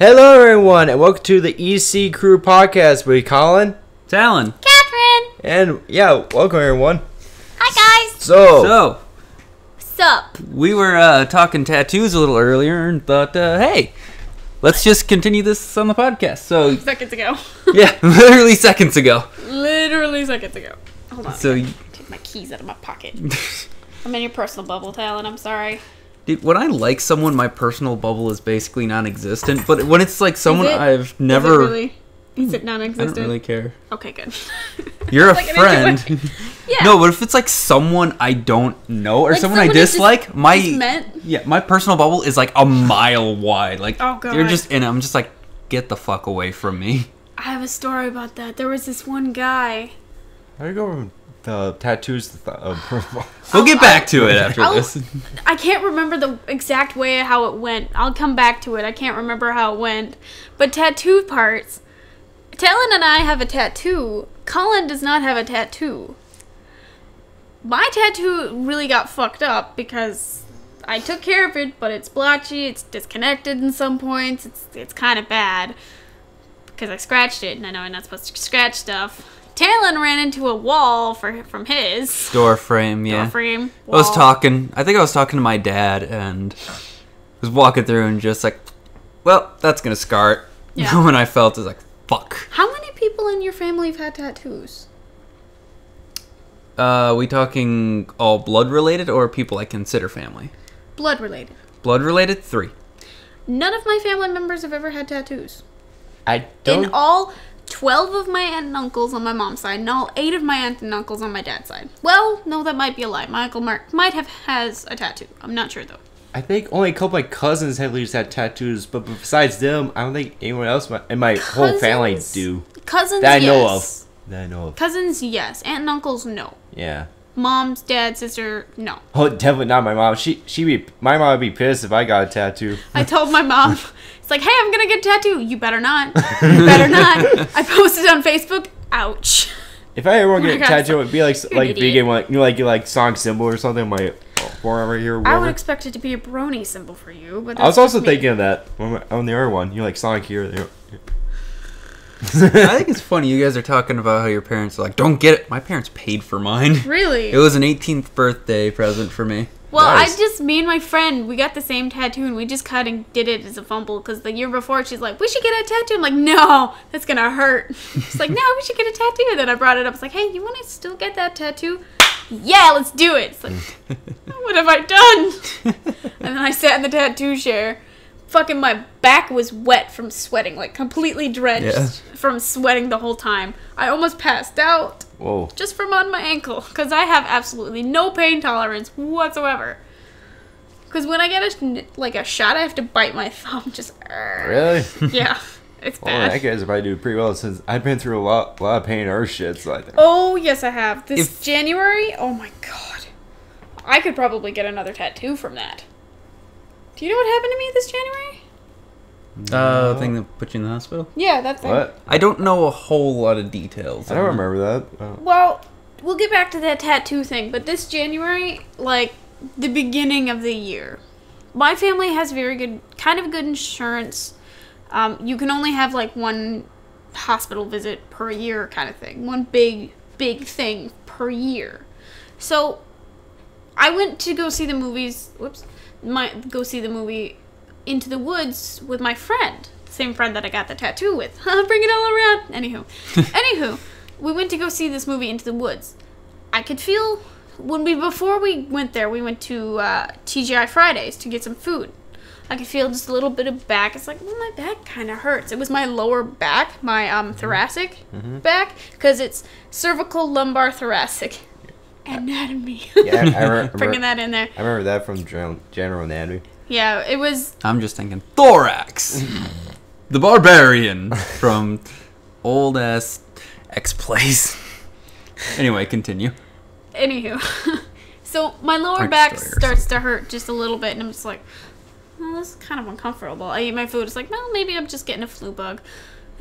Hello, everyone, and welcome to the EC Crew Podcast with Colin, Talon, Kathryn, and welcome everyone. hi guys. So What's up? we were talking tattoos a little earlier and thought, hey, let's just continue this on the podcast. So Seconds ago. yeah, literally seconds ago. Literally seconds ago. Hold on. So Take my keys out of my pocket. I'm in your personal bubble, Talon. I'm sorry. dude, when I like someone, my personal bubble is basically non-existent. But when it's like someone Is it? I've never, Is it I non-existent? don't really care. Okay, good. You're a Like an friend. introvert. Yeah. No, but if it's like someone I don't know or Like someone I someone you just- dislike, just met? my personal bubble is like a mile wide. Like, Oh, God. you're just in it. I'm just like, get the fuck away from me. I have a story about that. There was this one guy. How do you go from the tattoos to We'll get back to it after I'll- this. I can't remember the exact way how it went. I'll come back to it. I can't remember how it went. But tattoo parts. Talon and I have a tattoo. Colin does not have a tattoo. My tattoo really got fucked up because I took care of it, but it's blotchy, it's disconnected in some points, it's kind of bad. Because I scratched it, and I know I'm not supposed to scratch stuff. Talon ran into a wall from his Door frame, yeah. door frame. I was wall. talking to my dad and was walking through and just like, well, that's gonna scar it. Yeah. When I felt it was like, fuck. How many people in your family have had tattoos? We talking all blood related or people I consider family? Blood related. Blood related, 3. None of my family members have ever had tattoos. I don't. In all 12 of my aunt and uncles on my mom's side, and all 8 of my aunt and uncles on my dad's side. Well, no, that might be a lie. My uncle Mark might have has a tattoo. I'm not sure though. I think only a couple of my cousins have at least had tattoos, but besides them, I don't think anyone else in my whole family Cousins? do. Cousins, That I know yes. of. That I know of. Cousins, yes. Aunt and uncles, no. Yeah. Mom's, dad, sister, no. Oh, definitely not my mom. My mom would be pissed if I got a tattoo. I told my mom, it's like, hey, I'm gonna get a tattoo. You better not. You better not. I posted on Facebook. Ouch. If I ever want to Oh get my a God, tattoo, it'd be like you're an vegan, idiot. like you like song symbol or something. On my forearm right here. Or I whatever. would expect it to be a brony symbol for you, but I was that's also just me. thinking of that on the other one. You know, like Sonic here. There. I think it's funny you guys are talking about how your parents are like, don't get it. My parents paid for mine. Really? It was an 18th birthday present for me. Well, Nice. me and my friend, we got the same tattoo, and we just kind of did it as a fumble, because the year before, she's like, we should get a tattoo. I'm like, no, that's going to hurt. She's like, no, we should get a tattoo. And then I brought it up. I was like, hey, you want to still get that tattoo? Yeah, let's do it. It's like, what have I done? And then I sat in the tattoo chair. Fucking my back was wet from sweating, like completely drenched Yeah. from sweating the whole time. I almost passed out. Whoa. Just from on my ankle, because I have absolutely no pain tolerance whatsoever. Because when I get a shot, I have to bite my thumb. Just Really? yeah, it's Well, bad. that guy's probably do pretty well since I've been through a lot of pain or shit. So I think. Oh yes, I have. This If- January. Oh my god, I could probably get another tattoo from that. Do you know what happened to me this January? Thing that put you in the hospital? Yeah, that thing. What? I don't know a whole lot of details. I don't remember that. Oh. Well, we'll get back to that tattoo thing, but this January, like the beginning of the year, my family has kind of good insurance. You can only have like one hospital visit per year, kind of thing. One big thing per year. So, I went to go see the movies. Go see the movie Into the Woods with my friend, the same friend that I got the tattoo with. Bring it all around. Anywho, we went to go see this movie Into the Woods. I could feel before we went there, we went to TGI Fridays to get some food. I could feel just a little bit of back. It's like, well, my back kind of hurts. It was my lower back, my thoracic back, because it's cervical, lumbar, thoracic anatomy. Yeah, I remember. Bringing that in there. I remember that from General Anatomy. Yeah, it was. I'm just thinking thorax, the barbarian from old ass X Plays. Anyway, continue. Anywho, so my lower Art back story or starts to hurt just a little bit, and I'm just like, oh, this is kind of uncomfortable. I eat my food. It's like, well, maybe I'm just getting a flu bug.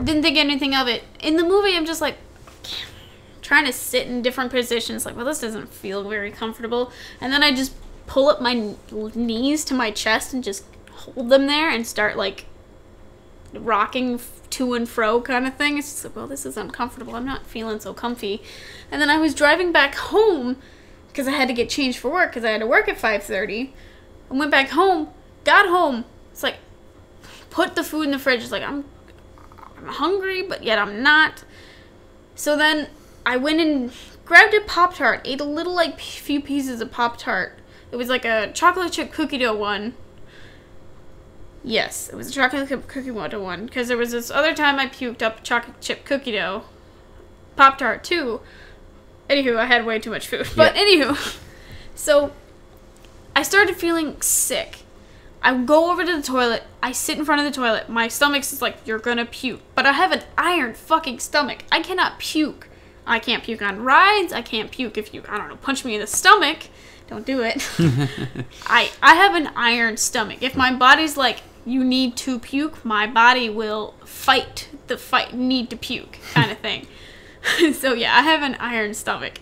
Didn't think anything of it. In the movie, I'm just like trying to sit in different positions. Like, well, this doesn't feel very comfortable. And then I just pull up my knees to my chest and just hold them there and start like rocking to and fro kind of thing. It's just like, well, this is uncomfortable. I'm not feeling so comfy. And then I was driving back home because I had to get changed for work because I had to work at 5:30. I went back home, got home. It's like, put the food in the fridge. It's like, I'm hungry, but yet I'm not. So then I went and grabbed a Pop-Tart, ate a little, like, few pieces of Pop-Tart. It was like a chocolate chip cookie dough one. Yes, it was a chocolate chip cookie dough one. Because there was this other time I puked up chocolate chip cookie dough. Pop-Tart, too. Anywho, I had way too much food. But anywho, so I started feeling sick. I go over to the toilet. I sit in front of the toilet. My stomach's just like, you're gonna puke. But I have an iron fucking stomach. I cannot puke. I can't puke on rides. I can't puke if you, I don't know, punch me in the stomach. Don't do it. I have an iron stomach. If my body's like, you need to puke, my body will fight the need to puke kind of thing. So yeah, I have an iron stomach.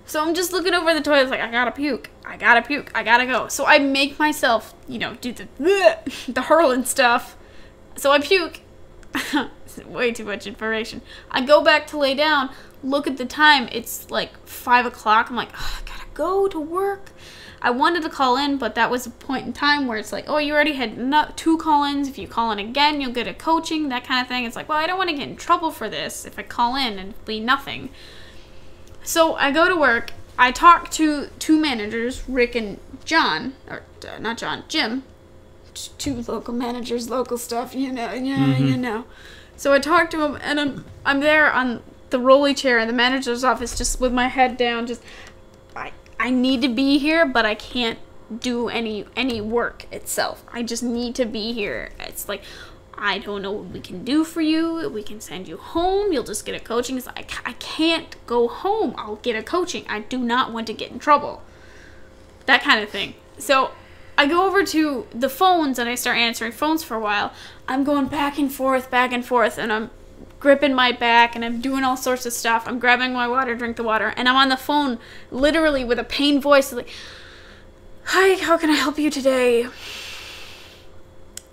So I'm just looking over the toilet like, I gotta puke. I gotta go. So I make myself, do the hurling stuff. So I puke. Way too much information. I go back to lay down, look at the time. It's like 5 o'clock. I'm like, oh, I gotta go to work. I wanted to call in, but that was a point in time where it's like, oh, you already had 2 call-ins. If you call in again, you'll get a coaching, that kind of thing. It's like, well, I don't want to get in trouble for this if I call in and leave nothing. So I go to work. I talk to 2 managers, Rick and John, or not John, Jim. 2 local managers, local stuff, you know. So I talk to him, and I'm there on the rolly chair in the manager's office, just with my head down. Just I need to be here, but I can't do any work itself. I just need to be here. It's like, I don't know what we can do for you. We can send you home. You'll just get a coaching. It's like, I can't go home. I'll get a coaching. I do not want to get in trouble. That kind of thing. So I go over to the phones and I start answering phones for a while. I'm going back and forth, and I'm gripping my back and I'm doing all sorts of stuff. I'm grabbing my water, drink the water, and I'm on the phone literally with a pained voice like, hi, how can I help you today?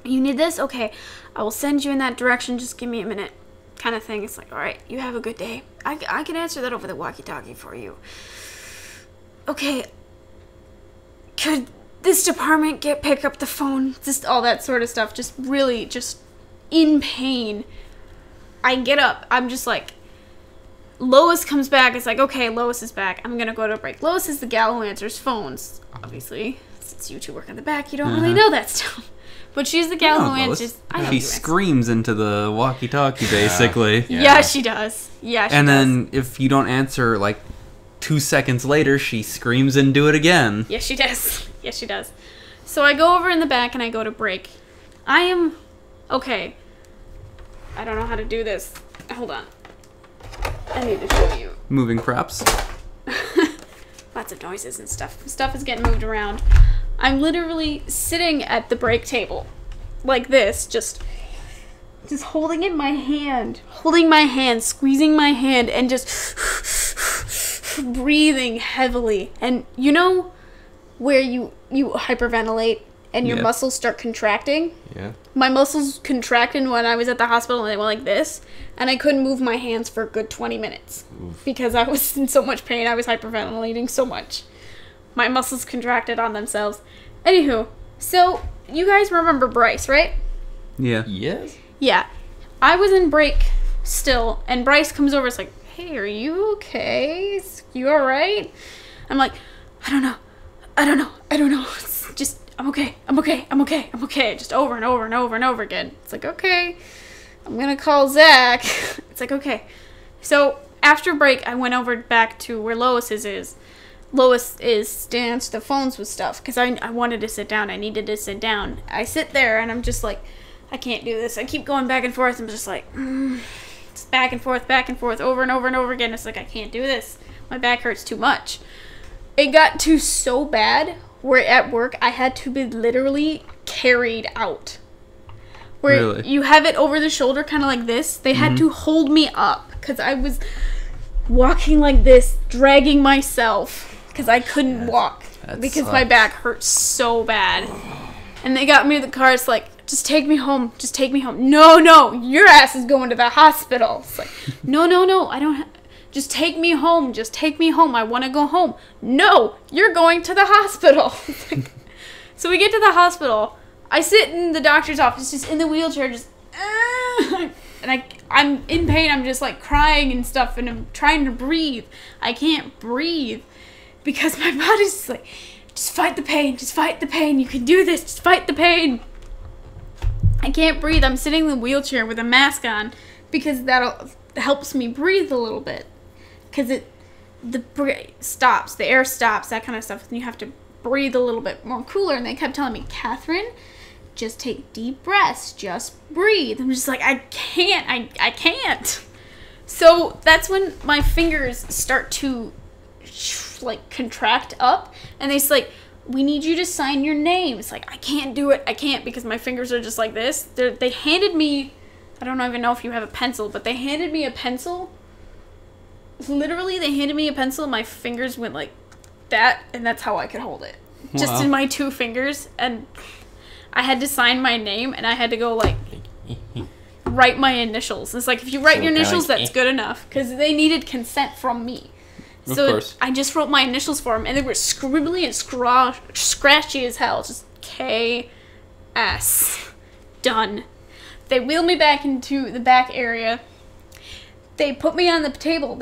You need this? Okay, I will send you in that direction. Just give me a minute kind of thing. It's like, all right, you have a good day. I can answer that over the walkie-talkie for you. Okay, could this department pick up the phone? Just all that sort of stuff. Just really just in pain. I get up. I'm just like, Lois comes back. It's like, okay, Lois is back. I'm going to go to a break. Lois is the gal who answers phones, obviously. Since you 2 work in the back, you don't really know that stuff. But she's the gal who answers. She screams into the walkie-talkie, basically. Yeah, she does. Yeah, she does. And then if you don't answer, like, 2 seconds later, she screams into it again. Yes, she does. Yes, she does. So I go over in the back and I go to break. I am... Okay. I don't know how to do this. Hold on. I need to show you. Moving props. Lots of noises and stuff. Stuff is getting moved around. I'm literally sitting at the break table. Like this. Just holding in my hand. Holding my hand. Squeezing my hand. And just breathing heavily. And you know where you hyperventilate and your muscles start contracting? Yeah. My muscles contracted when I was at the hospital and they went like this. And I couldn't move my hands for a good 20 minutes. Oof. Because I was in so much pain. I was hyperventilating so much. My muscles contracted on themselves. Anywho, so you guys remember Bryce, right? Yeah. Yes. Yeah. I was in break still, and Bryce comes over. It's like, hey, are you okay? You all right? I'm like, I don't know. It's just, I'm okay. Just over and over and over and over again. It's like, okay, I'm going to call Zach. It's like, okay. So after break, I went over back to where Lois is. Lois stands the phones with stuff because I wanted to sit down. I needed to sit down. I sit there and I'm just like, I can't do this. I keep going back and forth. I'm just like, it's back and forth, over and over and over again. It's like, I can't do this. My back hurts too much. It got to so bad where at work I had to be literally carried out. Where really? You have it over the shoulder kind of like this. They had to hold me up because I was walking like this, dragging myself because I couldn't walk because my back hurt so bad. And they got me to the car. It's like, just take me home. Just take me home. No, your ass is going to the hospital. It's like, no, I don't. Just take me home. Just take me home. I want to go home. No, you're going to the hospital. So we get to the hospital. I sit in the doctor's office, just in the wheelchair, just, and I'm in pain. I'm just like crying and stuff, and I'm trying to breathe. I can't breathe because my body's just like, just fight the pain. Just fight the pain. You can do this. Just fight the pain. I can't breathe. I'm sitting in the wheelchair with a mask on because that helps me breathe a little bit. Because the air stops, that kind of stuff, and you have to breathe a little bit more cooler. And they kept telling me, Kathryn, just take deep breaths, just breathe. I'm just like, I can't. So that's when my fingers start to like contract up, and they're like, we need you to sign your name. It's like, I can't do it. I can't, because my fingers are just like this. They handed me, I don't even know if you have a pencil, but they handed me a pencil. Literally, they handed me a pencil, and my fingers went like that, and that's how I could hold it. Wow. Just in my 2 fingers, and I had to sign my name, and I had to go like write my initials. It's like, if you write your initials, that's good enough, because they needed consent from me. So I just wrote my initials for them, and they were scribbly and scratchy as hell. Just K.S. Done. They wheeled me back into the back area. They put me on the table.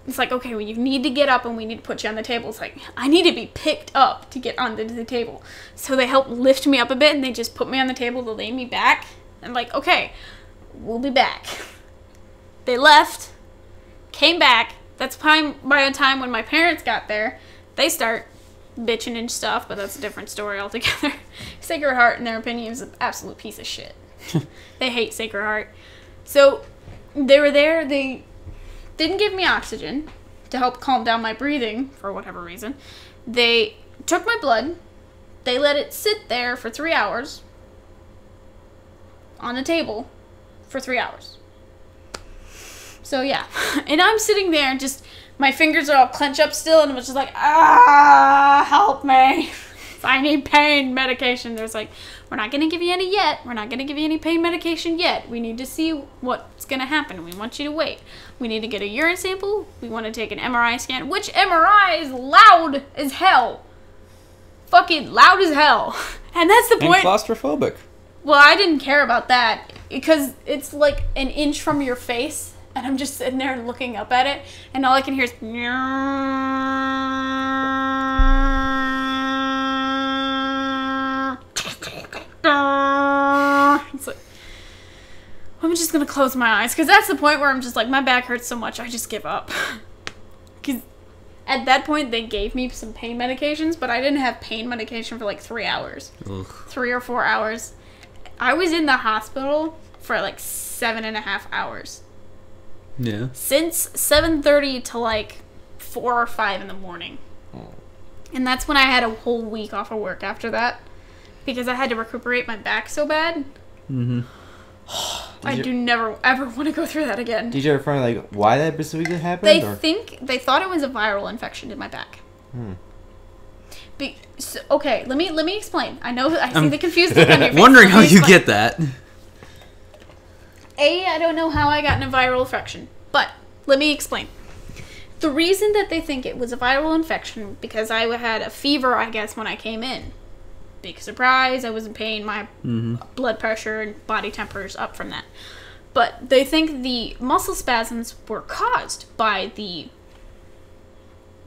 It's like, okay, well, you need to get up, and we need to put you on the table. It's like, I need to be picked up to get onto the table. So they helped lift me up a bit, and they just put me on the table to lay me back. I'm like, okay, we'll be back. They left, came back. That's by the time when my parents got there, they start bitching and stuff, but that's a different story altogether. Sacred Heart, in their opinion, is an absolute piece of shit. They hate Sacred Heart. So they were there. They didn't give me oxygen to help calm down my breathing for whatever reason. They took my blood. They let it sit there for 3 hours on a table for 3 hours. So yeah, and I'm sitting there and just, my fingers are all clenched up still, and I'm just like, help me. I need pain medication. There's like, we're not going to give you any yet. We're not going to give you any pain medication yet. We need to see what's going to happen. We want you to wait. We need to get a urine sample. We want to take an MRI scan, which MRI is loud as hell. Fucking loud as hell. And that's the point. And claustrophobic. Well, I didn't care about that because it's like an inch from your face. And I'm just sitting there looking up at it, and all I can hear is, it's like, I'm just gonna close my eyes, because that's the point where I'm just like, my back hurts so much, I just give up. Because at that point, they gave me some pain medications, but I didn't have pain medication for like 3 hours. Ugh. 3 or 4 hours. I was in the hospital for like 7.5 hours. Yeah. Since 7:30 to like 4 or 5 in the morning. Oh. And that's when I had a whole week off of work after that. Because I had to recuperate my back so bad. Mm-hmm. I do never ever want to go through that again. Did you ever find like why that specifically happened? They thought it was a viral infection in my back. Okay, let me explain. I know I see the confused look on your face. Wondering how you get that. I don't know how I got in a viral infection, but let me explain. The reason that they think it was a viral infection, because I had a fever, I guess, when I came in. Big surprise, I was in pain, my blood pressure and body temperature's up from that. But they think the muscle spasms were caused by the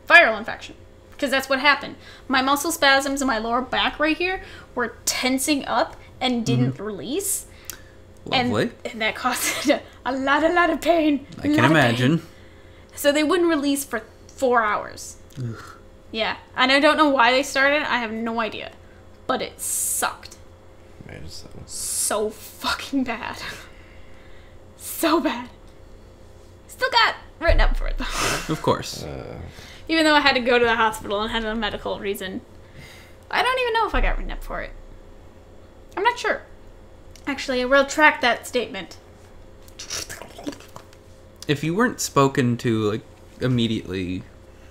viral infection, because that's what happened. My muscle spasms in my lower back right here were tensing up and didn't release. Lovely. And that caused a lot of pain. I can imagine. So they wouldn't release for 4 hours. Ugh. Yeah. And I don't know why they started. I have no idea. But it sucked. So fucking bad. So bad. Still got written up for it, though. Of course. Even though I had to go to the hospital and had a medical reason. I don't even know if I got written up for it. I'm not sure. Actually, I will retract that statement. If you weren't spoken to, like, immediately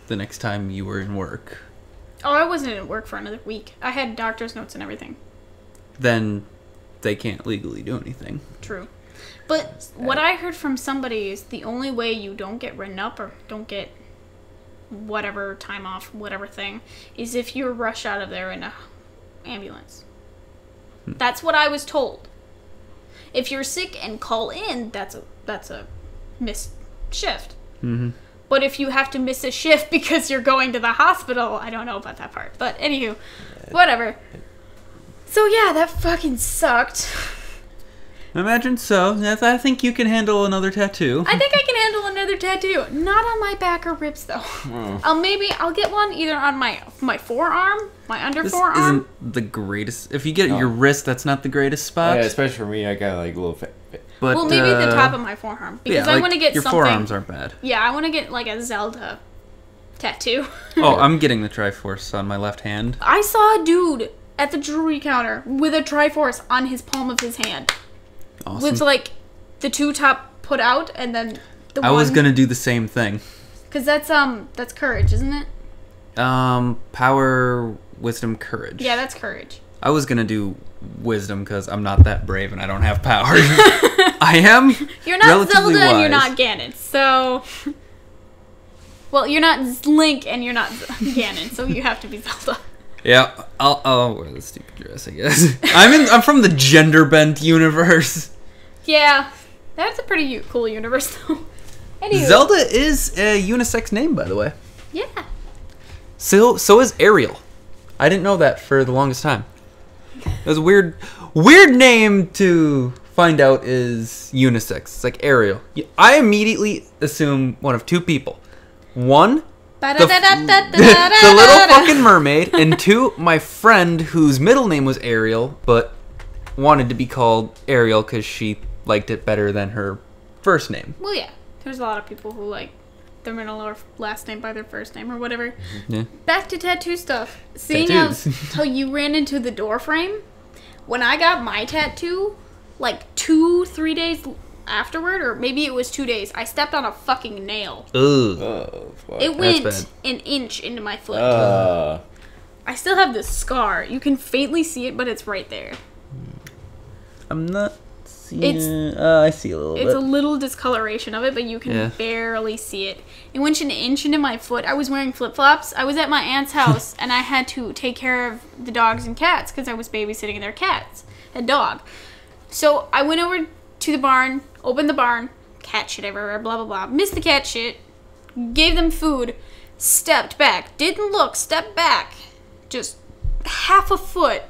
the next time you were in work... Oh, I wasn't in work for another week. I had doctor's notes and everything. Then they can't legally do anything. True. But what I heard from somebody is the only way you don't get written up or don't get whatever time off, whatever thing, is if you're rushed out of there in a ambulance. That's what I was told. If you're sick and call in, that's a missed shift. Mm-hmm. But if you have to miss a shift because you're going to the hospital, I don't know about that part. But anywho, whatever. So yeah, that fucking sucked. Imagine so. I think you can handle another tattoo. I think I can handle another tattoo. Not on my back or ribs, though. Oh. I'll get one either on my forearm, my under This forearm. isn't the greatest. If you get your wrist, that's not the greatest spot. Yeah, especially for me, I got like a little fat. But, well, maybe the top of my forearm. Because yeah, I like, want to get your something. forearms aren't bad. Yeah, I want to get like a Zelda tattoo. Oh, I'm getting the Triforce on my left hand. I saw a dude at the jewelry counter with a Triforce on his palm of his hand. Awesome. With like the two top put out and then the I was gonna do the same thing. Because that's courage, isn't it? Power, wisdom, courage. Yeah, that's courage. I was gonna do wisdom because I'm not that brave and I don't have power. I am. You're not relatively Zelda and you're wise. not Ganon, so. Well, you're not Link and you're not Ganon, so you have to be Zelda. Yeah, I'll wear the stupid dress, I guess. I'm from the gender bent universe. Yeah, that's a pretty cool universe, though. Anyway. Zelda is a unisex name, by the way. Yeah. So is Ariel. I didn't know that for the longest time. It was a weird name to find out is unisex. It's like Ariel. I immediately assume one of two people. One, the Little Fucking Mermaid, and two, my friend whose middle name was Ariel, but wanted to be called Ariel because she liked it better than her first name. Well, yeah. There's a lot of people who like their middle or last name by their first name or whatever. Yeah. Back to tattoo stuff. Seeing Tattoos. how you ran into the door frame, when I got my tattoo, like 2-3 days afterward, or maybe it was 2 days, I stepped on a fucking nail. Ugh. Oh, fuck. It went bad. an inch into my foot. I I still have this scar. You can faintly see it, but it's right there. I'm not seeing... I see a little bit. It's a little discoloration of it, but you can Yeah. barely see it. It went an inch into my foot. I was wearing flip-flops. I was at my aunt's house, and I had to take care of the dogs and cats because I was babysitting their cats and dog. So I went over to the barn, opened the barn, cat shit everywhere, blah, blah, blah. Missed the cat shit, gave them food, stepped back, didn't look, stepped back, just half a foot,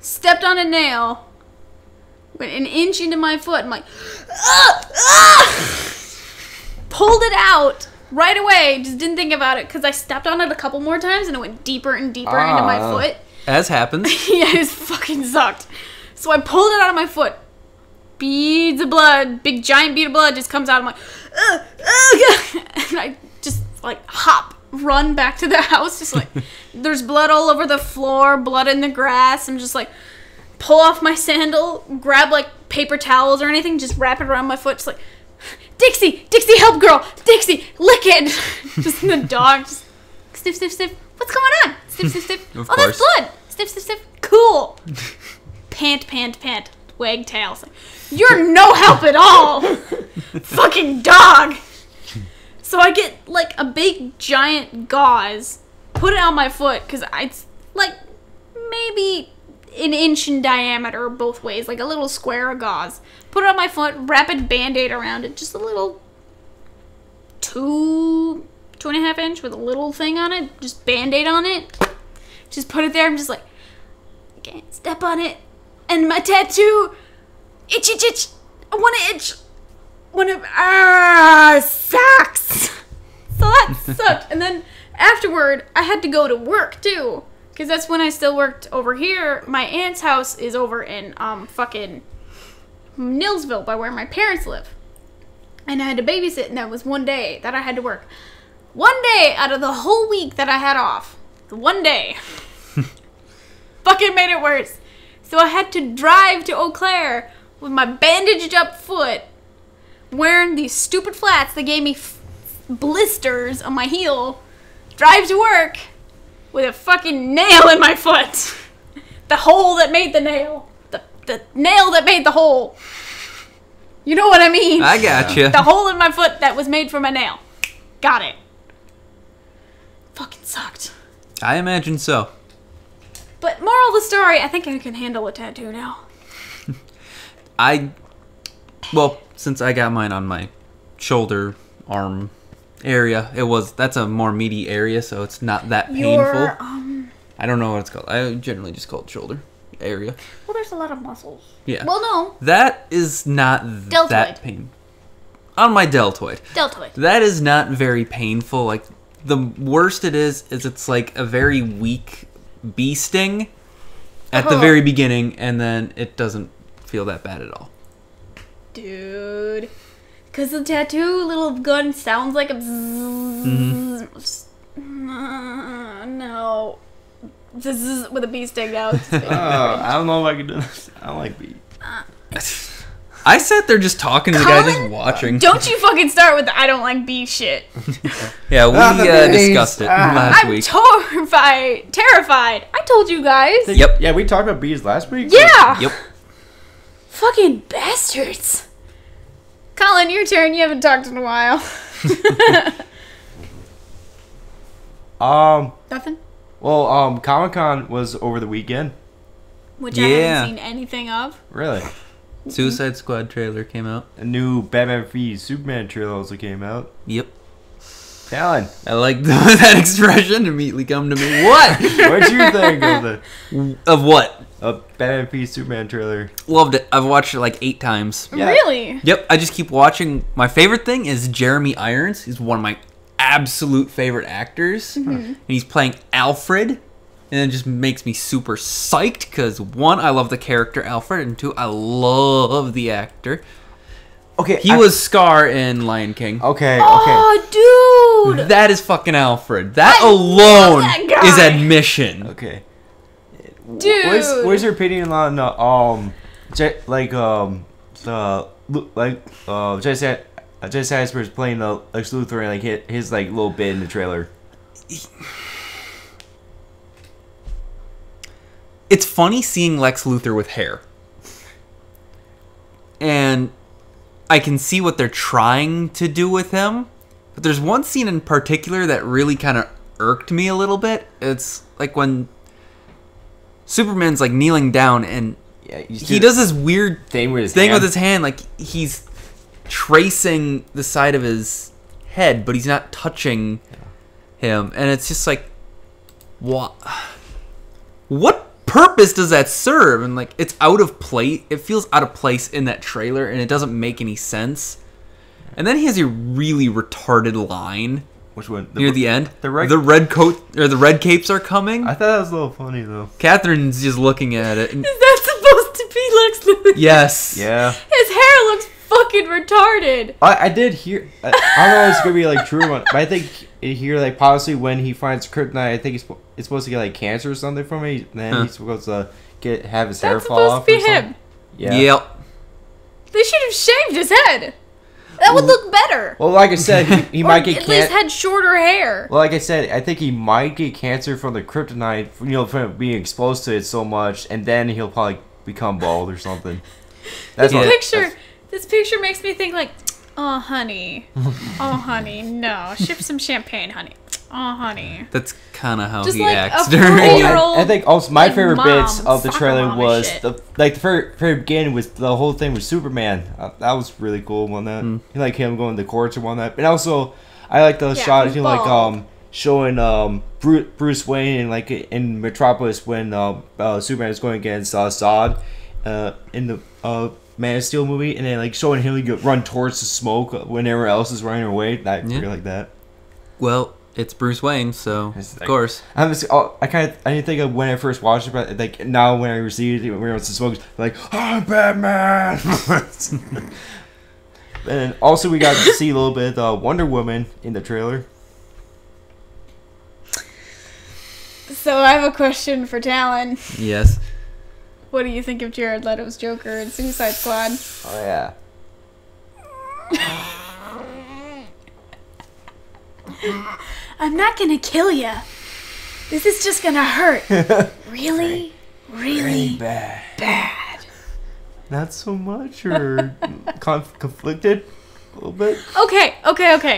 stepped on a nail, went an inch into my foot. I'm like, pulled it out right away. Just didn't think about it because I stepped on it a couple more times and it went deeper and deeper into my foot. As happens. Yeah, it fucking sucked. So I pulled it out of my foot. Beads of blood, big giant bead of blood just comes out. I'm like, and I just like run back to the house. Just like, there's blood all over the floor, blood in the grass. I'm just like, pull off my sandal, grab like paper towels or anything, just wrap it around my foot. Just like, Dixie, help girl, Dixie, lick it. Just the dog, just sniff, sniff, sniff. What's going on? Sniff, sniff, sniff. Of Oh, that's course. blood. Sniff, sniff, sniff. Cool. Pant, pant, pant. Wag tail. It's like, you're no help at all. Fucking dog. So I get like a big giant gauze, put it on my foot because it's like maybe an inch in diameter both ways, like a little square of gauze. Put it on my foot, wrap a band-aid around it, just a little 2.5 inch with a little thing on it, just band-aid on it. Just put it there. I'm just like, I can't step on it. And my tattoo, itch, itch, itch. I want to itch. Sucks. So that sucked. And then afterward, I had to go to work too, because that's when I still worked over here. My aunt's house is over in fucking Nilsville, by where my parents live. And I had to babysit, and that was one day that I had to work. One day out of the whole week that I had off. One day. Fucking made it worse. So I had to drive to Eau Claire with my bandaged up foot, wearing these stupid flats that gave me blisters on my heel, drive to work with a fucking nail in my foot. The hole that made the nail. The nail that made the hole. You know what I mean? I gotcha. The hole in my foot that was made from a nail. Got it. Fucking sucked. I imagine so. But moral of the story, I think I can handle a tattoo now. Well, since I got mine on my shoulder, arm area, that's a more meaty area, so it's not that painful. I don't know what it's called. I generally just call it shoulder area. Well, there's a lot of muscles. Yeah. Well, no. That is not Deltoid. that pain. On my deltoid. Deltoid. That is not very painful. Like, the worst it is it's like a very weak bee sting at the very beginning, and then it doesn't feel that bad at all. Dude. Because the tattoo little gun sounds like a bzzz. No. Bzzz with a bee sting now. I don't know if I can do this. I don't like bees. I sat there just talking to the guy, just watching. Don't you fucking start with the I don't like bee shit. Yeah, we discussed it last I'm week. terrified. I told you guys. Yep. Yeah, we talked about bees last week. Yeah. Yep. Fucking bastards. Colin, your turn. You haven't talked in a while. Nothing? Well, Comic-Con was over the weekend. Which I haven't seen anything of. Really? Suicide Squad trailer came out. A new Batman v Superman trailer also came out. Yep. Talon, I like that expression immediately come to me. What? what'd you think Of what? a Batman v Superman trailer? Loved it. I've watched it like 8 times. Yeah. Really? Yep, I just keep watching. My favorite thing is Jeremy Irons. He's one of my absolute favorite actors. And he's playing Alfred. And it just makes me super psyched because 1, I love the character Alfred, and 2, I love the actor. Okay, He was Scar in Lion King. Okay. Oh, dude. That is fucking Alfred. That I alone love that guy. is admission. Okay. Dude. What's your opinion on Jesse Eisenberg's playing the Lex Luthor and like his like little bit in the trailer? It's funny seeing Lex Luthor with hair. And I can see what they're trying to do with him. But there's one scene in particular that really kind of irked me a little bit. It's like when Superman's like kneeling down and he does this weird thing with his hand. Like he's tracing the side of his head, but he's not touching him. And it's just like, what purpose does that serve? And like, it's out of place. It feels out of place in that trailer, and it doesn't make any sense. And then he has a really retarded line. Which one? Near the end, the red coat or the red capes are coming. I thought that was a little funny though. Kathryn's just looking at it. And, Is that supposed to be Lex Luthor? yes. Yeah. His hair looks fucking retarded. I did hear. I don't know if it's gonna be like true, but I think here like possibly when he finds kryptonite, I think it's supposed to get like cancer or something from it. And then he's supposed to have his hair fall off. That's supposed to be him. Yeah. Yep. They should have shaved his head. That would look better. Well, like I said, he might get at least had shorter hair. Well, like I said, I think he might get cancer from the kryptonite, from being exposed to it so much, and then he'll probably become bald or something. This picture makes me think like, oh honey, no, ship some champagne, honey. Oh honey. That's kind of how Just he like acts a during. 4-year-old I think also my favorite mom, bits of the trailer soccer mom was shit. the very beginning was the whole thing with Superman. That was really cool on that. You like him going to the courts and whatnot. And also, I like the shot he's of like showing Bruce Wayne and like in Metropolis when Superman is going against Zod in the Man of Steel movie, and then like showing him run towards the smoke when everyone else is running away. I really like that. Well, it's Bruce Wayne, so of like, course. I didn't think of when I first watched it, but like now when I received it, when everyone's smoke, like, I'm Batman. And also we got to see a little bit of Wonder Woman in the trailer. So I have a question for Talon. Yes. What do you think of Jared Leto's Joker in Suicide Squad? Oh yeah. I'm not gonna kill ya. This is just gonna hurt. Really? really bad. bad. Not so much, or conflicted a little bit. Okay.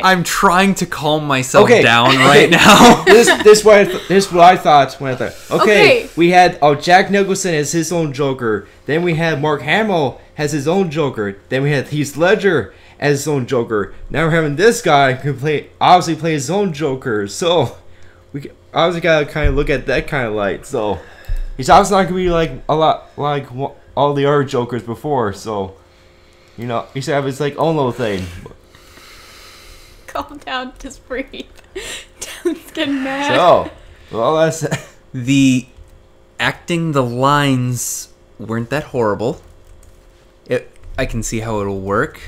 I'm trying to calm myself Okay. down right now. This what I thought when I thought. Okay. We had Jack Nicholson as his own Joker. Then we had Mark Hamill as his own Joker. Then we had Heath Ledger as his own Joker. Now we're having this guy who obviously play his own Joker. So we obviously gotta kind of look at that kind of light. So he's obviously not gonna be like a lot like all the other Jokers before. So he should have his like own little thing. Calm down, just breathe. Don't get mad. So, well, that's The lines weren't that horrible. I can see how it'll work.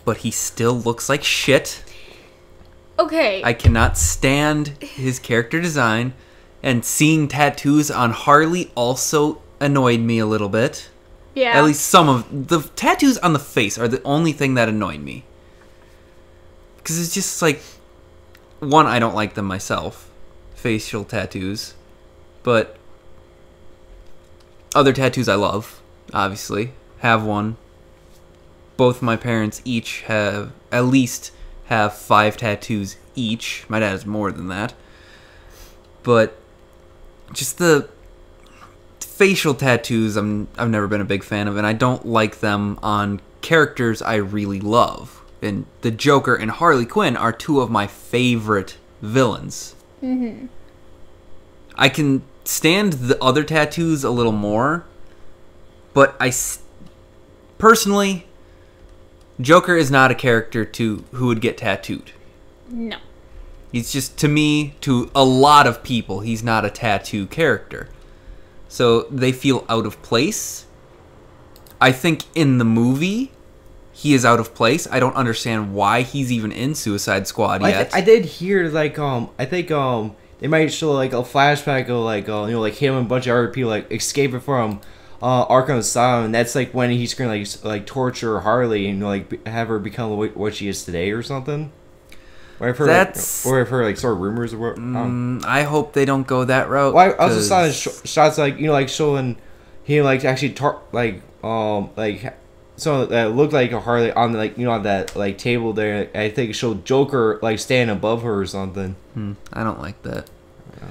But he still looks like shit. Okay. I cannot stand his character design. And seeing tattoos on Harley also annoyed me a little bit. Yeah. At least some of the tattoos on the face are the only thing that annoyed me. Because it's just like, one, I don't like them myself, facial tattoos, but other tattoos I love, obviously, have one. Both my parents each have, at least have 5 tattoos each. My dad has more than that. But just the facial tattoos I've never been a big fan of, and I don't like them on characters I really love. And the Joker and Harley Quinn are 2 of my favorite villains. Mm-hmm. I can stand the other tattoos a little more, but personally, Joker is not a character who would get tattooed. No. He's just, to me, to a lot of people, he's not a tattoo character. So they feel out of place. I think in the movie, he is out of place. I don't understand why he's even in Suicide Squad yet. I did hear like I think they might show like a flashback of like like him and a bunch of other people like escaping from Arkham Asylum, and that's like when he's gonna like torture Harley and like have her become what she is today or something. Or I've heard like sort of rumors of what. I hope they don't go that route. Well, I also saw shots like like showing him like actually so that looked like a Harley on like on that like table there. I think it showed Joker like standing above her or something. I don't like that. Yeah.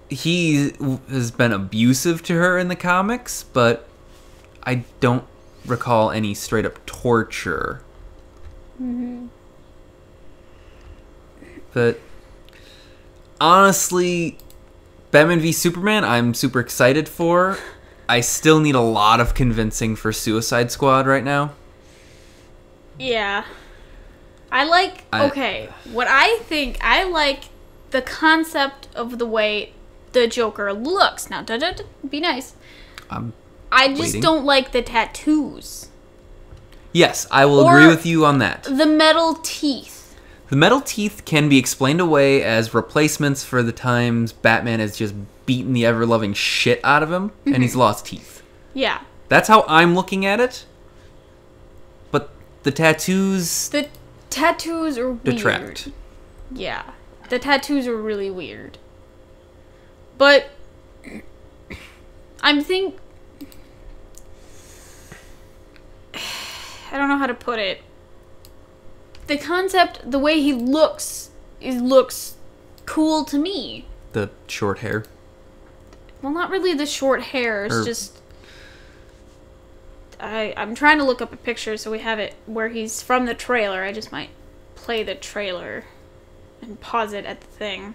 He has been abusive to her in the comics, but I don't recall any straight up torture. Mm-hmm. But honestly, Batman v Superman, I'm super excited for. I still need a lot of convincing for Suicide Squad right now. Yeah. I like the concept of the way the Joker looks. Now, be nice. I just don't like the tattoos. Yes, I will agree with you on that. The metal teeth. The metal teeth can be explained away as replacements for the times Batman has just beaten the ever-loving shit out of him, and he's lost teeth. Yeah. That's how I'm looking at it. But the tattoos... The tattoos are weird. Detract. Yeah. The tattoos are really weird. But I don't know how to put it. The concept, the way he looks, looks cool to me. The short hair. Well, not really the short hair. It's just... I'm trying to look up a picture so we have it where he's from the trailer. I just might play the trailer and pause it at the thing.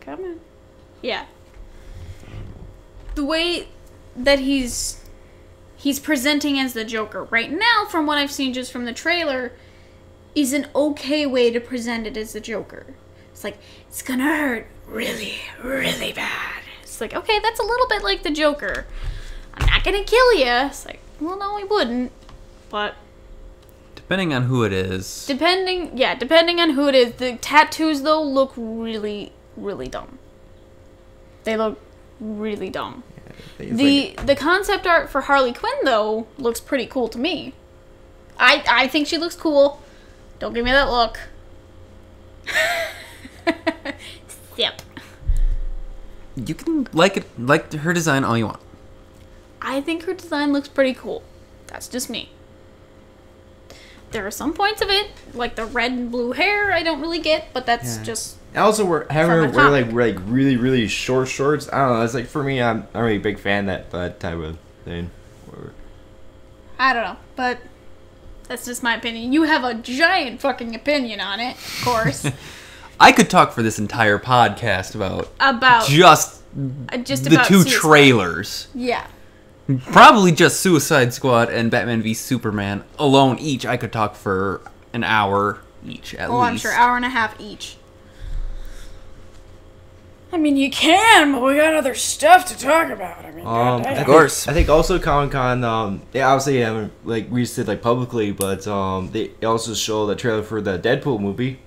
Come on. Yeah. The way that he's presenting as the Joker right now, from what I've seen just from the trailer, is an okay way to present it as the Joker. It's like, it's gonna hurt really, really bad. It's like, okay, that's a little bit like the Joker. I'm not gonna kill you. It's like, well, no, he wouldn't. But depending on who it is. Depending on who it is. The tattoos, though, look really, really dumb. They look really dumb. The concept art for Harley Quinn, though, looks pretty cool to me. I think she looks cool. Don't give me that look. Yep. You can like her design all you want. I think her design looks pretty cool. That's just me. There are some points of it, like the red and blue hair, I don't really get, but that's just. I also having her From a wear comic. like really really short shorts. I don't know. It's like for me, I'm not really a big fan of that type of thing. Whatever. I don't know, but that's just my opinion. You have a giant fucking opinion on it, of course. I could talk for this entire podcast about just the about two Suicide. trailers. Yeah. Probably just Suicide Squad and Batman v Superman alone each. I could talk for an hour each at Oh, least. I'm sure, hour and a half each. I mean, you can, but we got other stuff to talk about. I mean, Of course. I think also Comic-Con, they obviously haven't like released it like publicly, but they also show the trailer for the Deadpool movie.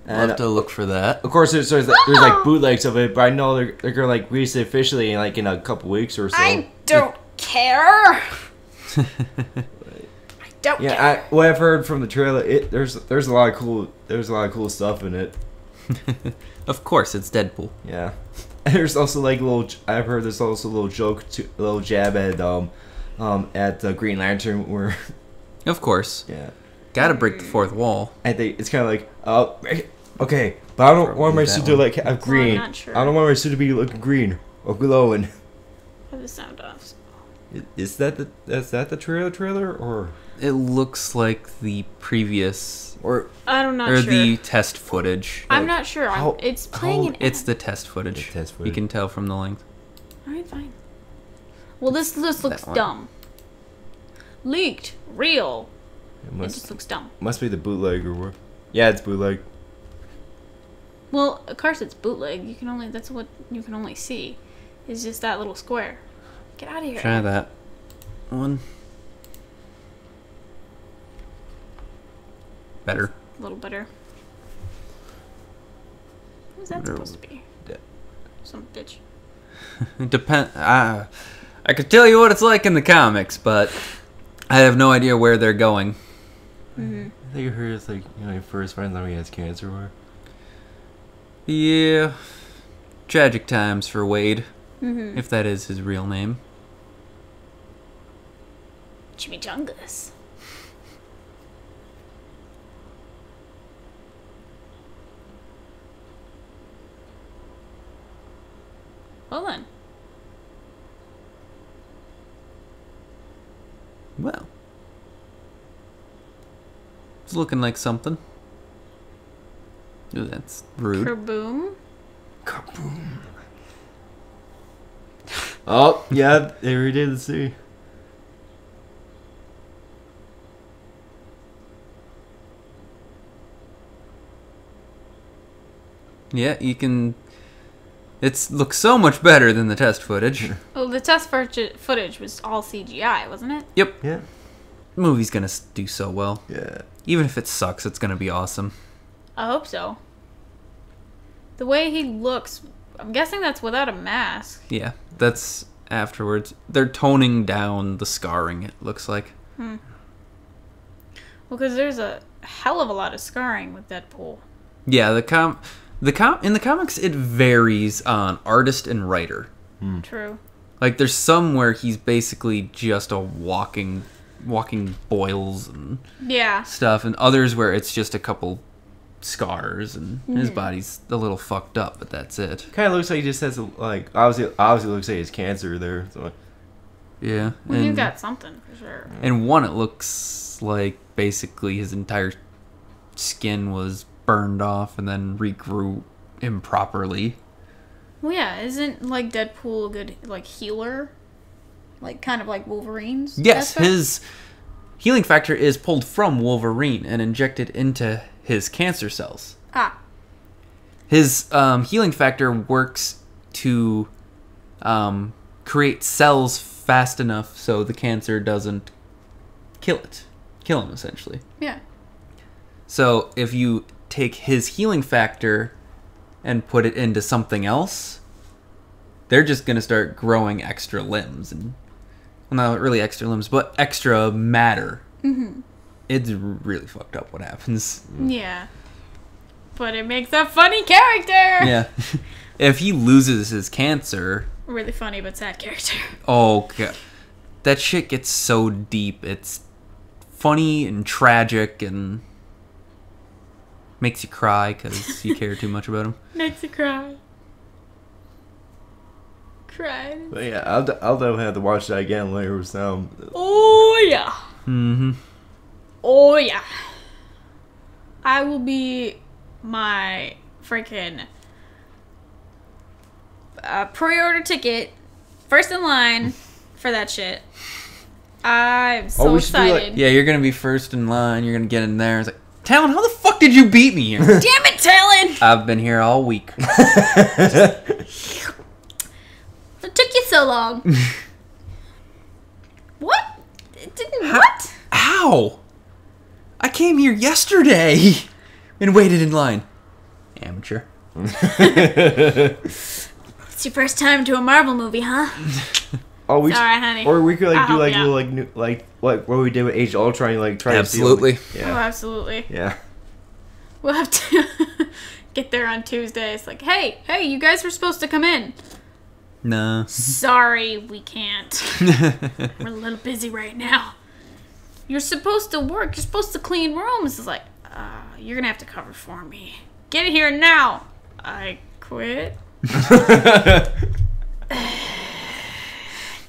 I'll And have to look for that. of course, there's like bootlegs of it, but I know they're gonna like release it officially in like in a couple weeks or so. I don't care. I don't care. Yeah, what I've heard from the trailer, there's a lot of cool stuff in it. Of course, it's Deadpool. Yeah, and there's also like I've heard there's also a little jab at the Green Lantern where. Of course. Yeah. Gotta break the fourth wall. I think it's kind of like, okay, but I don't want my suit to like have green. not sure. I don't want my suit to be looking green or glowing. Have the sound off. Is that the trailer or It looks like the previous I'm not or sure. the test footage. I'm not sure. how- It's playing an It's the test footage. The test You footage. can tell from the length. Alright, fine. Well, this looks one. dumb. Leaked. Real. it It just looks dumb. must be the bootleg or what? Yeah, it's bootleg. Well, of course it's bootleg. That's what you can only see. Is just that little square. Get out of here. Try that one. Better. A little better. What was that supposed to be? Yeah. Some bitch. I could tell you what it's like in the comics, but I have no idea where they're going. I think I heard it's like he first finds out he has cancer or. Yeah. Tragic times for Wade, if that is his real name. Chimichangas. Well then. Well. It's looking like something. Ooh, that's rude. Kerboom. Kaboom. Oh yeah, they redid the sea. Yeah, you can... It looks so much better than the test footage. Well, the test footage was all CGI, wasn't it? Yep. Yeah. The movie's gonna do so well. Yeah. Even if it sucks, it's gonna be awesome. I hope so. The way he looks, I'm guessing that's without a mask. Yeah, that's afterwards. They're toning down the scarring, it looks like. Well, because there's a hell of a lot of scarring with Deadpool. Yeah, in the comics, it varies on artist and writer. True. Like, there's some where he's basically just a walking boils and Yeah. stuff, and others where it's just a couple scars and his body's a little fucked up, but that's it. Kind of looks like he just has like obviously looks like he has cancer there. So. Yeah. Well, you and, got something for sure. and one, it looks like basically his entire skin was burned off and then regrew improperly. Well, yeah, isn't like Deadpool a good like healer? Like kind of like Wolverine's? Yes, aspect? his healing factor is pulled from Wolverine and injected into his cancer cells. Ah. His healing factor works to create cells fast enough so the cancer doesn't kill him essentially. Yeah. So if you take his healing factor and put it into something else, they're just going to start growing extra limbs. And, well, not really extra limbs, but extra matter. Mm-hmm. It's really fucked up what happens. Yeah. But it makes a funny character. Yeah. If he loses his cancer, Really funny but sad character. oh god, that shit gets so deep. It's funny and tragic and makes you cry because you care too much about him. Makes you cry. Cry. But yeah, I'll definitely have to watch that again later. So, Oh yeah. Mm-hmm. Oh yeah. I will be my freaking pre-order ticket first in line for that shit. I'm so we should do, like- excited. Yeah, you're gonna be first in line. You're gonna get in there. It's like, Talon, how the fuck did you beat me here? Damn it, Talon! I've been here all week. What took you so long? What? It didn't. What? How? I came here yesterday and waited in line. Amateur. It's your first time to a Marvel movie, huh? oh, we Sorry, honey. or we could like I'll do help like you little out. like new, like what we did with Age of Ultron, like try Absolutely. to steal. Oh, Yeah, absolutely. yeah. We'll have to get there on Tuesday. It's like, hey, you guys were supposed to come in. No. Sorry, we can't. We're a little busy right now. You're supposed to work. You're supposed to clean rooms. It's like, you're gonna have to cover for me. Get here now. I quit.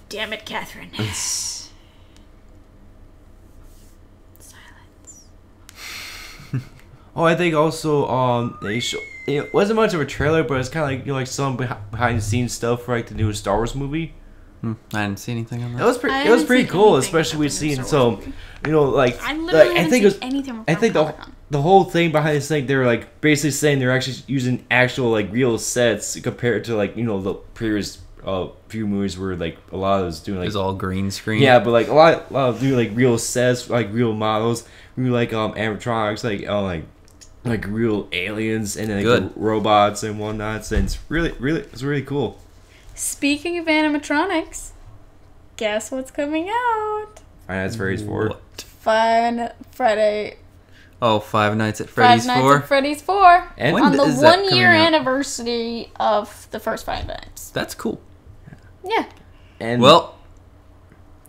Damn it, Kathryn. Silence. Oh, I think also they show it wasn't much of a trailer, but it's kind of like like some behind the scenes stuff for like the new Star Wars movie. I didn't see anything on It that. was pretty. I It was haven't pretty seen cool, anything especially about with the new seeing Star Wars so movie. like I literally like, I haven't think seen it was. anything I from think Comic-Con. the whole thing behind this thing, they were like basically saying they're actually using actual like real sets compared to like the previous few movies where like a lot of us doing It like was all green screen. yeah, but like a lot of doing like real sets, like real models, real like animatronics, like real aliens and then like Good. robots and whatnot. And it's really cool. Speaking of animatronics, guess what's coming out? That's very for What? Friday. Oh, Five Nights at Five Freddy's Nights 4? at Freddy's 4. And When on the is that 1 coming year out? anniversary of the first Five Nights. That's cool. Yeah. and Well,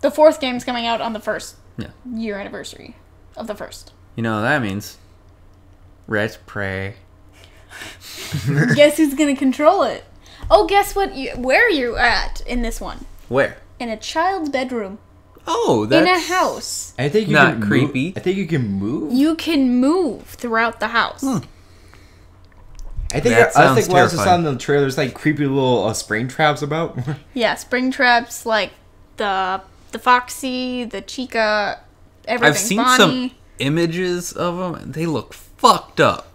The fourth game's coming out on the first Yeah. year anniversary of the first. you know what that means. Let's pray. Guess who's gonna control it? Oh, guess what? Where you at in this one? Where? In a child's bedroom. Oh, that's... In a house. I think you Not can creepy. I think you can move. You can move throughout the house. I think That I think sounds what I saw terrifying. in the trailer is like creepy little spring traps about. Yeah, spring traps like the Foxy, the Chica, everything. I've seen Bonnie. some images of them, and they look fucked up.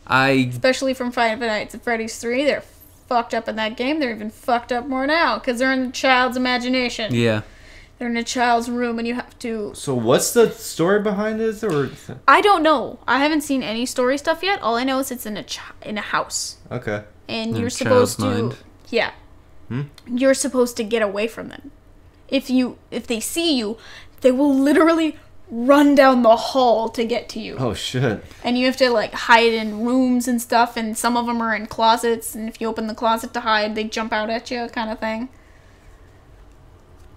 I... Especially from Five Nights at Freddy's 3. They're fucked up in that game. They're even fucked up more now because they're in the child's imagination. Yeah. They're in a child's room and you have to... So what's the story behind this? Or I don't know. I haven't seen any story stuff yet. All I know is it's in a house. okay, And In you're a supposed child's to... mind. Yeah. You're supposed to get away from them. If they see you, they will literally run down the hall to get to you. oh shit. And you have to like hide in rooms and stuff, and some of them are in closets, and if you open the closet to hide, they jump out at you, kind of thing.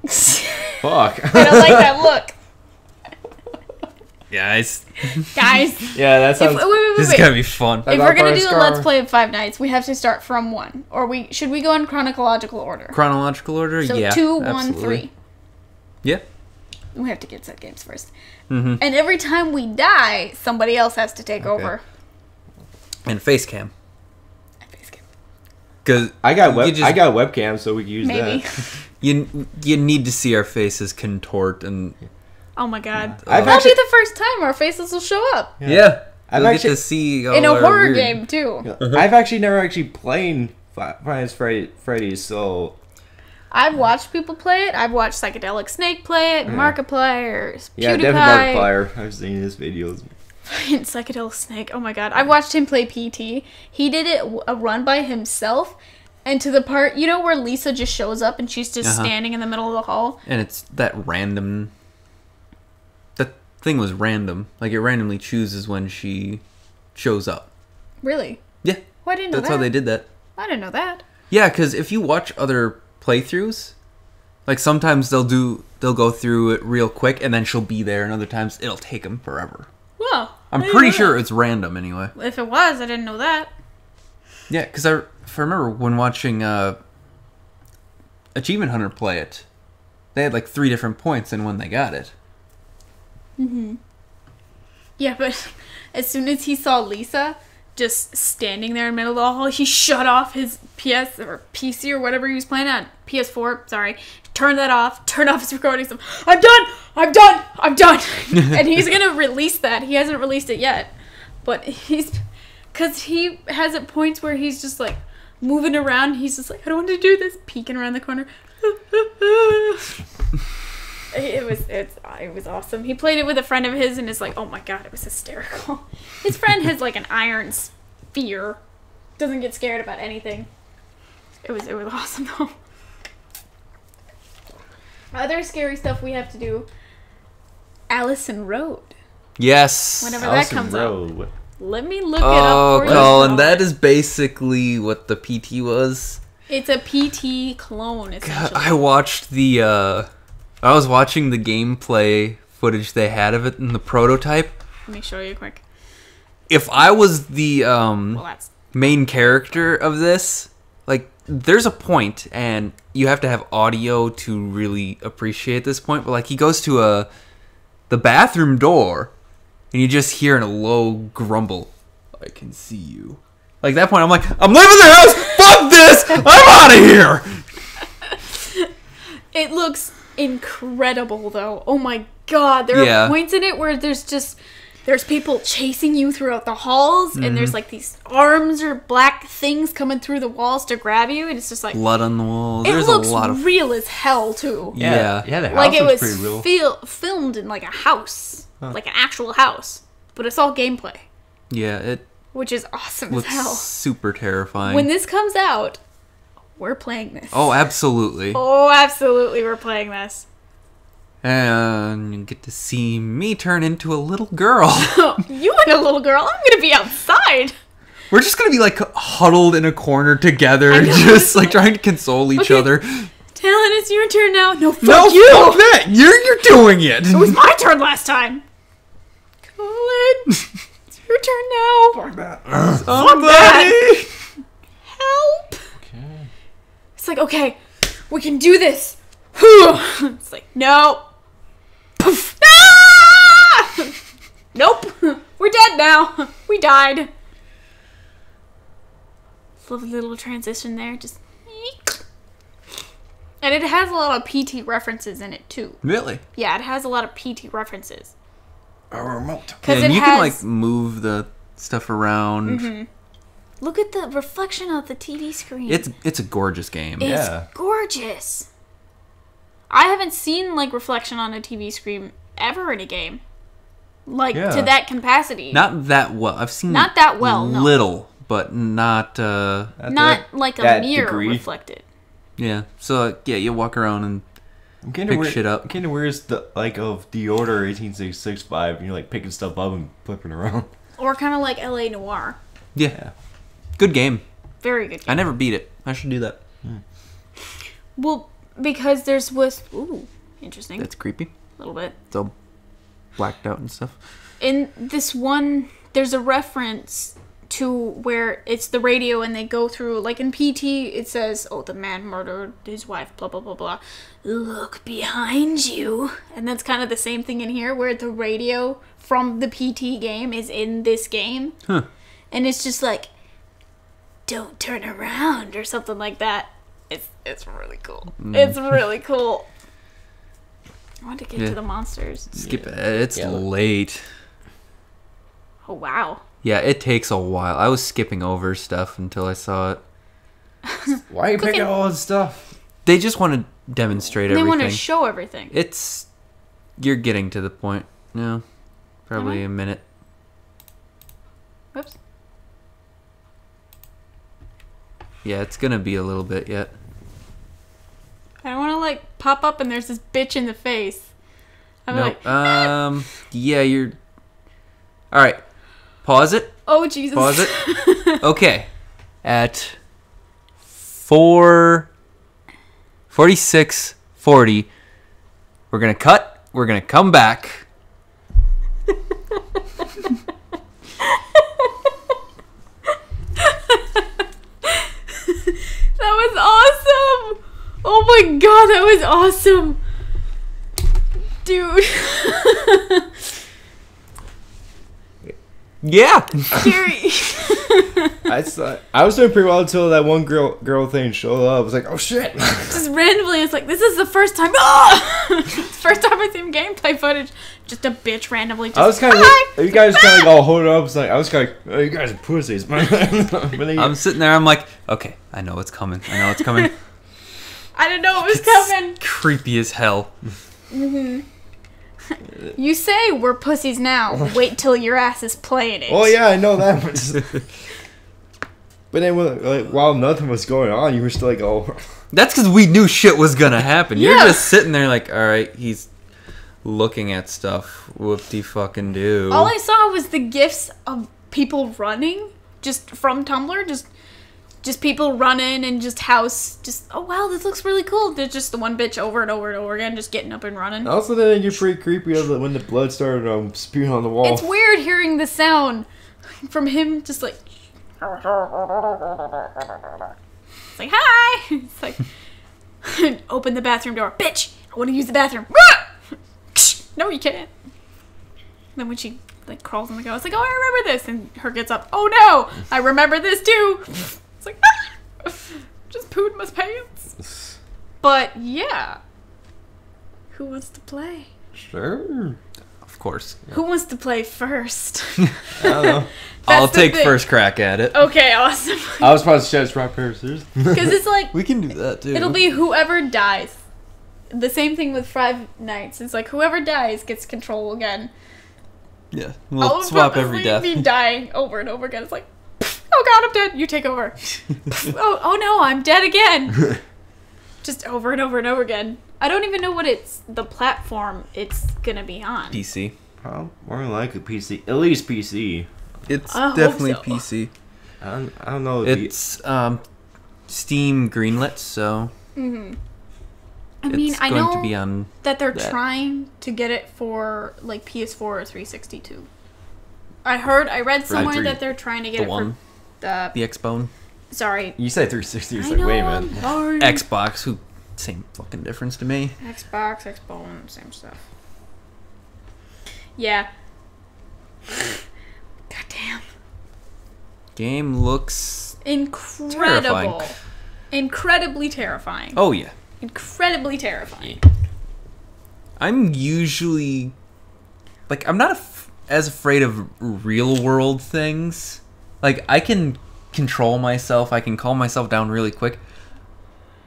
Fuck. I don't like that look. Guys, Guys, Yeah, that if, sounds. wait. this is gonna be fun. If I we're got gonna my do a scar. Let's Play of Five Nights, we have to start from 1. Or should we go in chronological order? Chronological order? So yeah. 2, 1, absolutely. 3. Yeah. We have to get set games first. Mm-hmm. And every time we die, somebody else has to take over. And face cam. Face game. Because I got just- I got webcam, so we can use Maybe. that. you need to see our faces contort and Oh my god. I've That'll actually- be the first time our faces will show up. yeah, I've you'll get actually- to see all In a our horror weird- game, too. I've actually never actually played Five Nights at Freddy's, so I've watched people play it. I've watched Psychedelic Snake play it, Markiplier, yeah, PewDiePie. definitely Markiplier. I've seen his videos. Psychedelic Snake. Oh my god. I watched him play PT. He did it a run by himself. And to the part, you know, where Lisa just shows up and she's just standing in the middle of the hall? And it's that random. That thing was random. Like it randomly chooses when she shows up. Really? Yeah. Oh, I didn't know That's that. how they did that. I didn't know that. Yeah, because if you watch other playthroughs, like sometimes they'll go through it real quick and then she'll be there, and other times it'll take them forever. Well, I'm pretty sure it's random anyway. If it was, I didn't know that. Yeah, because if I remember when watching Achievement Hunter play it, they had like 3 different points and when they got it. Mm-hmm. Yeah, but as soon as he saw Lisa just standing there in the middle of the hall, he shut off his PS or PC or whatever he was playing on. PS4, sorry. Turned that off. Turned off his recording. So, I'm done! And he's going to release that. He hasn't released it yet. But because he has at points where he's just like moving around. He's just like, I don't want to do this. Peeking around the corner. It was awesome. He played it with a friend of his and it's like, oh my god, it was hysterical. His friend has like an iron spear. Doesn't get scared about anything. It was awesome though. Other scary stuff we have to do. Allison Road. Yes. Whenever Allison that comes Road. out. Let me look it up for you. Colin, that is basically what the PT was. It's a PT clone, essentially. I watched I was watching the gameplay footage they had of it in the prototype. Let me show you quick. If I was the Well, that's... main character of this, like, there's a point, and you have to have audio to really appreciate this point, but like he goes to the bathroom door, and you just hear in a low grumble, I can see you. Like that point, I'm like, I'm leaving the house! Fuck this! I'm out of here! It looks incredible, though. Oh my god, there are points in it where there's people chasing you throughout the halls, and there's like these arms or black things coming through the walls to grab you, and it's just like blood on the walls. It There's looks a lot of real as hell too. Yeah. The house Like it was pretty real. filmed in like a house, like an actual house, but it's all gameplay, it which is awesome as looks hell. super terrifying. When this comes out, we're playing this. Oh, absolutely. Oh, absolutely, we're playing this. And you get to see me turn into a little girl. You and a little girl. I'm gonna be outside. We're just gonna be like huddled in a corner together, I know. just like trying to console each other. Talon, it's your turn now. No, fuck No, you. fuck that! You're doing it. It was my turn last time. Colin, it's your turn now. Fuck that. Somebody. Help. Okay. It's like, okay, we can do this. It's like, no. Poof. Ah! Nope. We're dead now. We died. Lovely little transition there. Just. And it has a lot of PT references in it, too. Really? Yeah, it has a lot of PT references. A remote. Yeah, Because and it you has... can like move the stuff around. Look at the reflection of the TV screen. It's a gorgeous game. It's Yeah. gorgeous. I haven't seen like reflection on a TV screen ever in a game, like Yeah. to that capacity. Not that well. I've seen Not that well, no. little, but not. Not like a that mirror degree. reflected. Yeah. So yeah, you walk around and I'm getting pick to where, shit up. I'm getting to where's the like of the Order 18665, and you're like picking stuff up and flipping around. Or kind of like LA Noire. Yeah. Good game. Very good game. I never beat it. I should do that. Well, because there's ooh, interesting. That's creepy. A little bit. It's all blacked out and stuff. In this one, there's a reference to where it's the radio and they go through, like in PT, it says, oh, the man murdered his wife, blah, blah, blah, blah. Look behind you. And that's kind of the same thing in here, where the radio from the PT game is in this game. Huh. And it's just like, don't turn around or something like that. It's really cool. It's really cool. I want to get to the monsters. Skip it. It's Yeah. late. Oh, wow. Yeah, it takes a while. I was skipping over stuff until I saw it. Why are you Cooking. picking all this stuff? They just want to demonstrate They everything. want to show everything. You're getting to the point. No, probably a minute. Whoops. Yeah, it's gonna be a little bit yet. I don't want to, like, pop up and there's this bitch in the face. I'm Nope. like, Yeah, you're... Alright. Pause it. Oh, Jesus. Pause it. Okay. At 4:46:40, we're going to cut. We're going to come back. That was awesome. Oh my god, that was awesome. Dude. Yeah. Gary. I was doing pretty well until that one girl thing showed up. I was like, oh shit. Just randomly, it's like, this is the first time. Ah! First time I seen gameplay footage. Just a bitch randomly. Just, I was kind of, you guys kind of like all hold up. It's like, I was kind of, oh, you guys are pussies. I'm sitting there. I'm like, okay, I know it's coming. I know it's coming. I didn't know it was coming. Creepy as hell. You say we're pussies now. Wait till your ass is playing it. Oh yeah, I know that. But then, like, while nothing was going on, you were still like, oh. That's because we knew shit was gonna happen. Yeah. You're just sitting there like, all right, he's looking at stuff. Whoop-de-fucking-do. All I saw was the gifs of people running, just from Tumblr, just people running and just house, just, oh wow, this looks really cool. There's just the one bitch over and over and over again, just getting up and running. Also, then you're pretty creepy when the blood started spewing on the wall. It's weird hearing the sound from him, just like, it's like, hi! It's like, open the bathroom door. Bitch, I want to use the bathroom. No, you can't. Then when she like crawls on the go, it's like, oh, I remember this. And her gets up, oh no, I remember this too. It's like, just pooed my pants. But yeah. Who wants to play? Sure. Of course. Who wants to play first? I don't know. I'll take thing. first crack at it. Okay, awesome. I was supposed to say it's rock, paper, scissors. Because it's like, We can do that too. it'll be whoever dies. The same thing with Five Nights. It's like whoever dies gets control again. Yeah. I'll We'll swap every purposely death. be dying over and over again. It's like, oh god, I'm dead. You take over. oh no, I'm dead again. Just over and over and over again. I don't even know what the platform it's gonna be on. PC. Well, more than likely PC. At least PC. It's I hope definitely so. PC. I don't know. It's Steam greenlit, so I mean, it's I going know to be on that they're that. trying to get it for like PS4 or 362. I read somewhere three. that they're trying to get the it one, for the Xbone, sorry. You said 360. It's I like, know, wait a I'm minute. sorry. Xbox. Who? Same fucking difference to me. Xbox, Xbone, same stuff. Yeah. God damn. Game looks Incredible. terrifying. Incredibly terrifying. Oh yeah. Incredibly terrifying. I'm usually like I'm not as afraid of real world things. Like I can control myself. I can calm myself down really quick.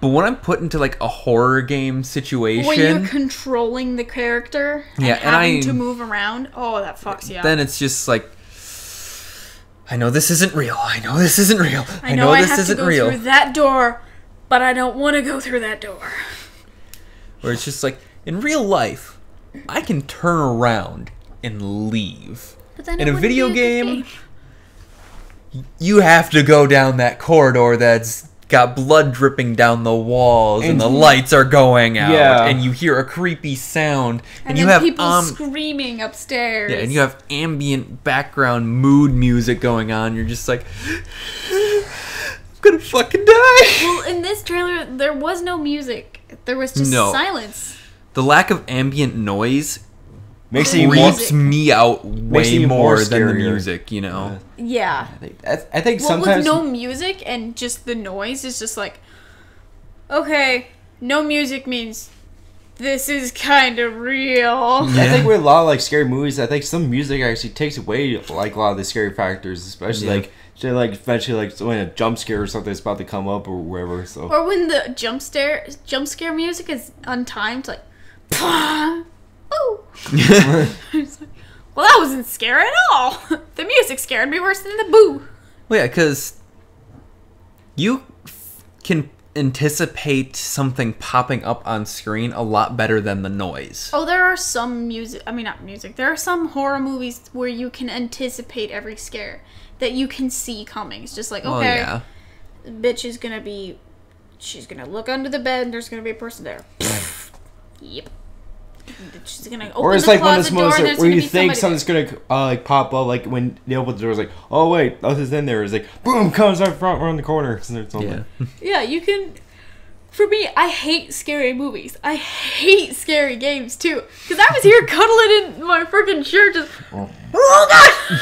But when I'm put into like a horror game situation, When you're controlling the character and Yeah, and having I- to move around, oh, that fucks you up. then it's just like I know this isn't real. I know this isn't real. I know I this have isn't to go real. through that door, but I don't want to go through that door. Where it's just like in real life, I can turn around and leave. But then In it a wouldn't video be a good game, you have to go down that corridor that's got blood dripping down the walls and the lights are going out Yeah. and you hear a creepy sound And you then have people screaming upstairs. yeah, and you have ambient background mood music going on. You're just like I'm gonna fucking die. Well, in this trailer, there was no music. There was just No. silence. The lack of ambient noise Makes The it even music. creeps me out Makes it way even more more than the scarier. music, you know. Yeah. I think Well, sometimes. with no music and just the noise, it's just like, okay, no music means this is kind of real. I think with a lot of like scary movies, I think some music actually takes away like a lot of the scary factors, especially Yeah. like say like eventually like when a jump scare or something is about to come up or wherever. So Or when the jump scare music is untimed, like, oh. It's like, well, that wasn't scary at all. The music scared me worse than the boo. Well, yeah, because you can anticipate something popping up on screen a lot better than the noise. Oh, there are some there are some horror movies where you can anticipate every scare. that you can see coming. It's just like, Oh, okay, yeah. bitch is gonna be, she's gonna look under the bed and there's gonna be a person there. Yep. She's gonna open Or it's the like one of closet those door moments and there's where gonna you be think somebody something's gonna like pop up, like when they open the door, it's like, oh wait, nothing's in there. It's like, boom, comes out front around the corner. So there's something. Yeah. Yeah, you can. For me, I hate scary movies. I hate scary games too. Because I was here cuddling in my freaking shirt, just, oh god!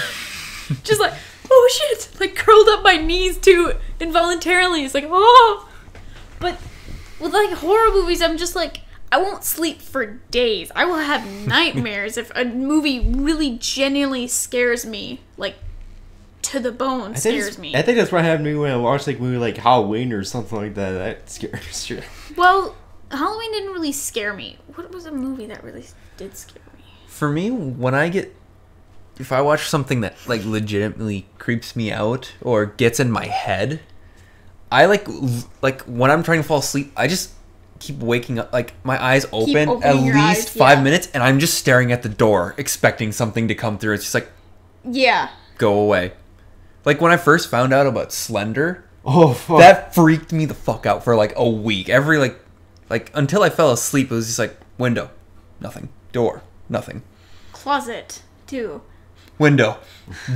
Just like, oh shit! Like curled up my knees too, involuntarily. It's like, oh! But with like horror movies, I'm just like, I won't sleep for days. I will have nightmares if a movie really genuinely scares me. Like, to the bone scares me. I think that's what happened to me when I watched like a movie like Halloween or something like that. That scares you. Well, Halloween didn't really scare me. What was a movie that really did scare me? For me, if I watch something that like legitimately creeps me out or gets in my head, I like when I'm trying to fall asleep, I just keep waking up, like my eyes open at opening your least eyes, 5 yeah. minutes, and I'm just staring at the door, expecting something to come through. It's just like, Yeah. go away. Like when I first found out about Slender, Oh fuck. that freaked me the fuck out for like a week. Every like until I fell asleep, it was just like window, nothing, door, nothing, Closet, too. window,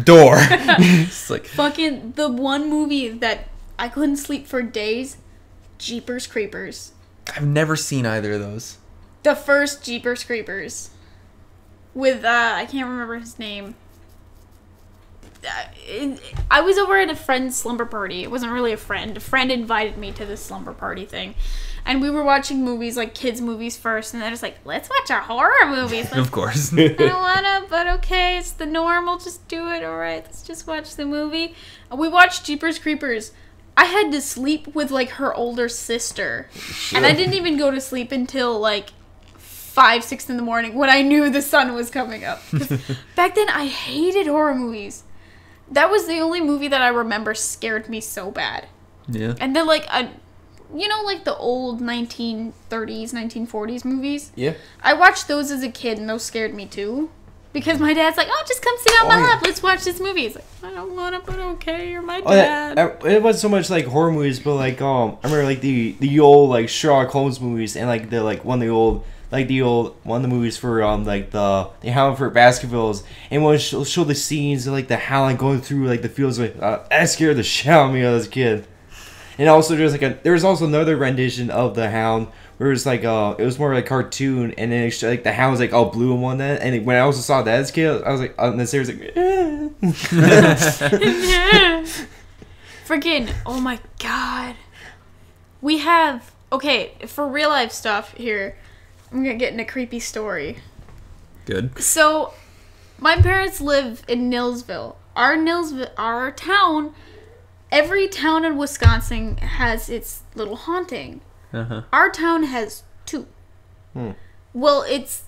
door. It's like, Fucking the one movie that I couldn't sleep for days, Jeepers Creepers. I've never seen either of those. The first Jeepers Creepers. With, I can't remember his name. I was over at a friend's slumber party. It wasn't really a friend. A friend invited me to this slumber party thing. And we were watching movies, like kids' movies first. And then it's like, let's watch a horror movie. It's like, Of course. I don't wanna, but okay, it's the norm. We'll just do it. Alright, let's just watch the movie. And we watched Jeepers Creepers. I had to sleep with, like, her older sister. And I didn't even go to sleep until, like, 5, 6 in the morning when I knew the sun was coming up. 'Cause back then, I hated horror movies. That was the only movie that I remember scared me so bad. Yeah. And then, like, you know, like the old 1930s, 1940s movies? Yeah. I watched those as a kid, and those scared me, too. Because my dad's like, oh, just come sit on my lap. Let's watch this movie. It's like, I don't want to, but okay, you're my dad. It wasn't so much like horror movies, but like I remember like the old like Sherlock Holmes movies and like the like one of the movies for like the Hound for Baskervilles, and when show the scenes of like the Hound going through like the fields, like that scared the shit out of me as a kid. And also there was also another rendition of the Hound where it was like it was more like a cartoon, and then it's like the Hound was like all blue and one that, and when I also saw that as a kid, I was like on the stairs like Freaking, oh my god. We have, okay, for real life stuff here, I'm gonna get in a creepy story. Good. So, my parents live in Nilsville. Our town, every town in Wisconsin has its little haunting. Uh-huh. Our town has 2. Well, it's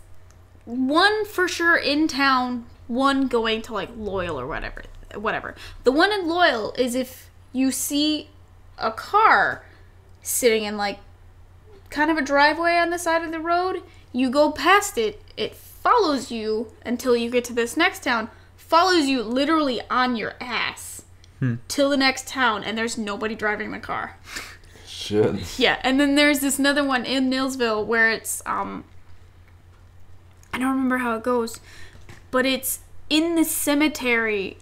one for sure in town, one going to like Loyal or whatever. The one in Loyal is if you see a car sitting in like kind of a driveway on the side of the road, you go past it, it follows you until you get to this next town, follows you literally on your ass till the next town, and there's nobody driving the car. shit. Yeah, and then there's this another one in Nilsville where it's, I don't remember how it goes, but it's in the cemetery.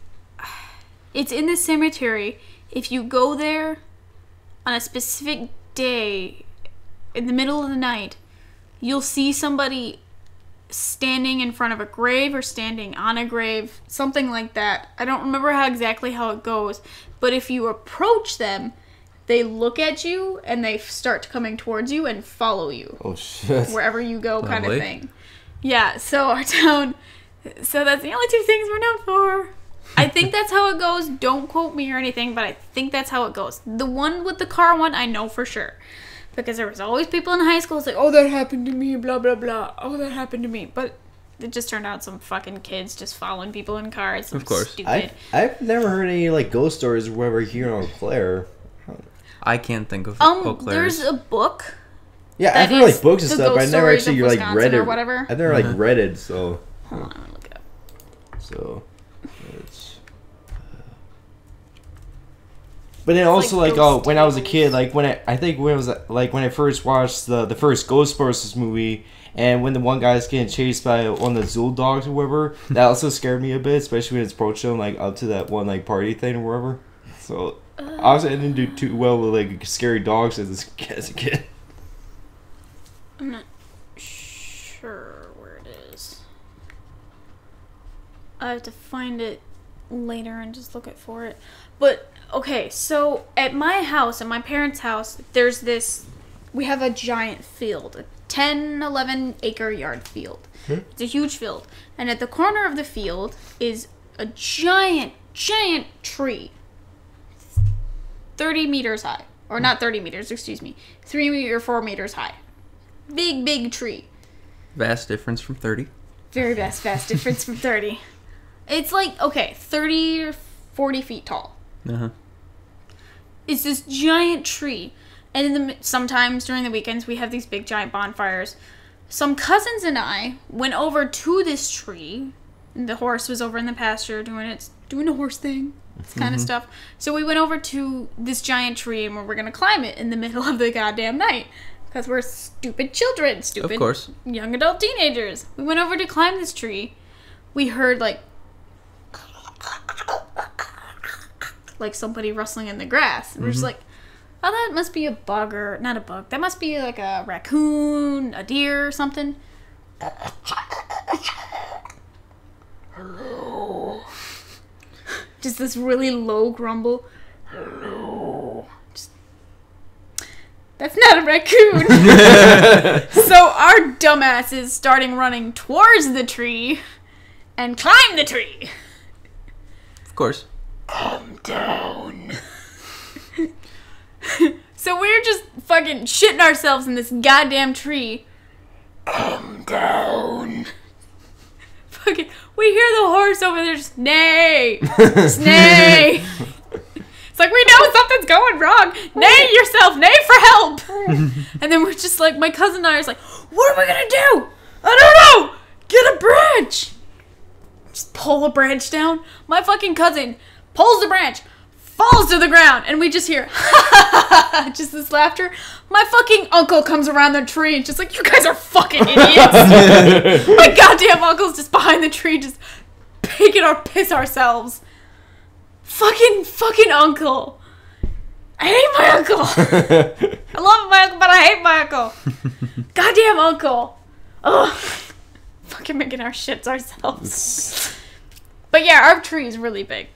It's in the cemetery. If you go there on a specific day, in the middle of the night, you'll see somebody standing in front of a grave or standing on a grave, something like that. I don't remember exactly how it goes, but if you approach them, they look at you and they start coming towards you and follow you. Oh shit. Wherever you go, kind of Lovely. thing. Yeah, so our town, so that's the only 2 things we're known for. I think that's how it goes. Don't quote me or anything, but I think that's how it goes. The one with the car one, I know for sure. Because there was always people in high school, it's like, oh, that happened to me, blah, blah, blah. Oh, that happened to me. But it just turned out some fucking kids just following people in cars. Of course. Stupid. I've never heard any like ghost stories or whatever here on Claire. I can't think of Eau Claire's. There's a book. Yeah, That I've heard is like books and the stuff, but I ghost never stories actually of like Wisconsin read it or whatever. I've never like read it, so Hold on, I'm gonna look it up. so it's But then also like like ghost when I was a tales. kid, like when I first watched the first Ghostbusters movie, and when the one guy's getting chased by one of the Zool dogs or whatever, that also scared me a bit, especially when it's approached him like up to that one like party thing or whatever. So obviously I didn't do too well with like scary dogs as a kid. I'm not sure where it is. I have to find it later and just look for it. But okay, so at my house, at my parents' house, there's this. We have a giant field, a 10, 11 acre yard field. It's a huge field, and at the corner of the field is a giant tree, 30 meters high, or not 30 meters, excuse me, 3 or 4 meters high. Big tree. Vast difference from 30. Very vast difference from 30. It's like, okay, 30 or 40 feet tall. Uh-huh. It's this giant tree. And sometimes during the weekends, we have these big giant bonfires. Some cousins and I went over to this tree. And the horse was over in the pasture doing a horse thing. This kind of stuff. So we went over to this giant tree and we were going to climb it in the middle of the goddamn night. Because we're stupid children. Stupid Of course. young adult teenagers. We went over to climb this tree. We heard like somebody rustling in the grass. And we're just like, oh, that must be a bug or not a bug. That must be like a raccoon, a deer or something. Hello. Just this really low grumble. Hello. That's not a raccoon. So our dumbasses starting running towards the tree and climb the tree. Of course. Calm down. So we're just fucking shitting ourselves in this goddamn tree. Calm down. Fucking, we hear the horse over there just neigh. Just neigh. It's like, we know something's going wrong. Neigh yourself. Neigh for help. And then we're just like, my cousin and I are just like, what are we gonna do? I don't know. Get a branch. Just pull a branch down. My fucking cousin pulls the branch, falls to the ground, and we just hear just this laughter. My fucking uncle comes around the tree and just like, you guys are fucking idiots. My goddamn uncle's just behind the tree just picking our piss ourselves. Fucking uncle. I hate my uncle. I love my uncle, but I hate my uncle. Goddamn uncle. Ugh. Fucking making our shits ourselves. But yeah, our tree is really big.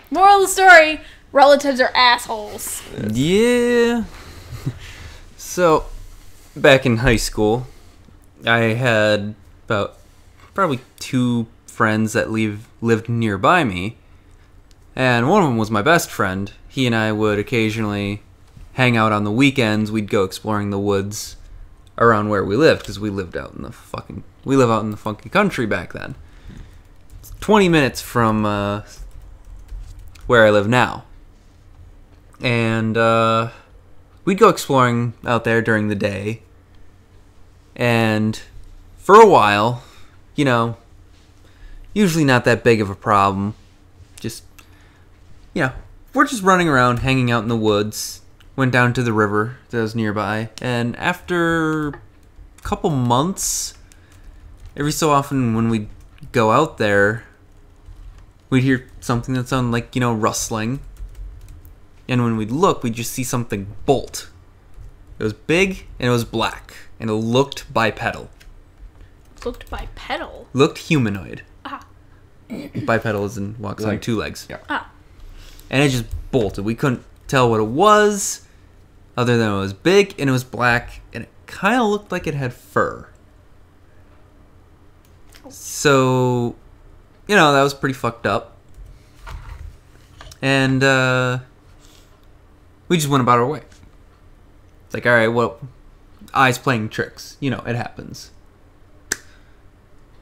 Moral of the story, relatives are assholes. Yeah. So, back in high school, I had about probably 2 friends that lived nearby me. And one of them was my best friend. He and I would occasionally hang out on the weekends. We'd go exploring the woods around where we lived, because we live out in the fucking country back then. It's 20 minutes from where I live now. And we'd go exploring out there during the day. And for a while, you know, usually not that big of a problem. Just, you know, we're just running around, hanging out in the woods. Went down to the river that was nearby. And after a couple months, every so often when we'd go out there, we'd hear something that sounded like, you know, rustling. And when we'd look, we'd just see something bolt. It was big and it was black. And it looked bipedal. Looked bipedal? Looked humanoid. Ah. Bipedal is in walks on 2 legs. Yeah. Ah. And it just bolted. We couldn't tell what it was, other than it was big and it was black. And it kind of looked like it had fur. So, you know, that was pretty fucked up. And we just went about our way. It's like, alright, well, eyes playing tricks. You know, it happens.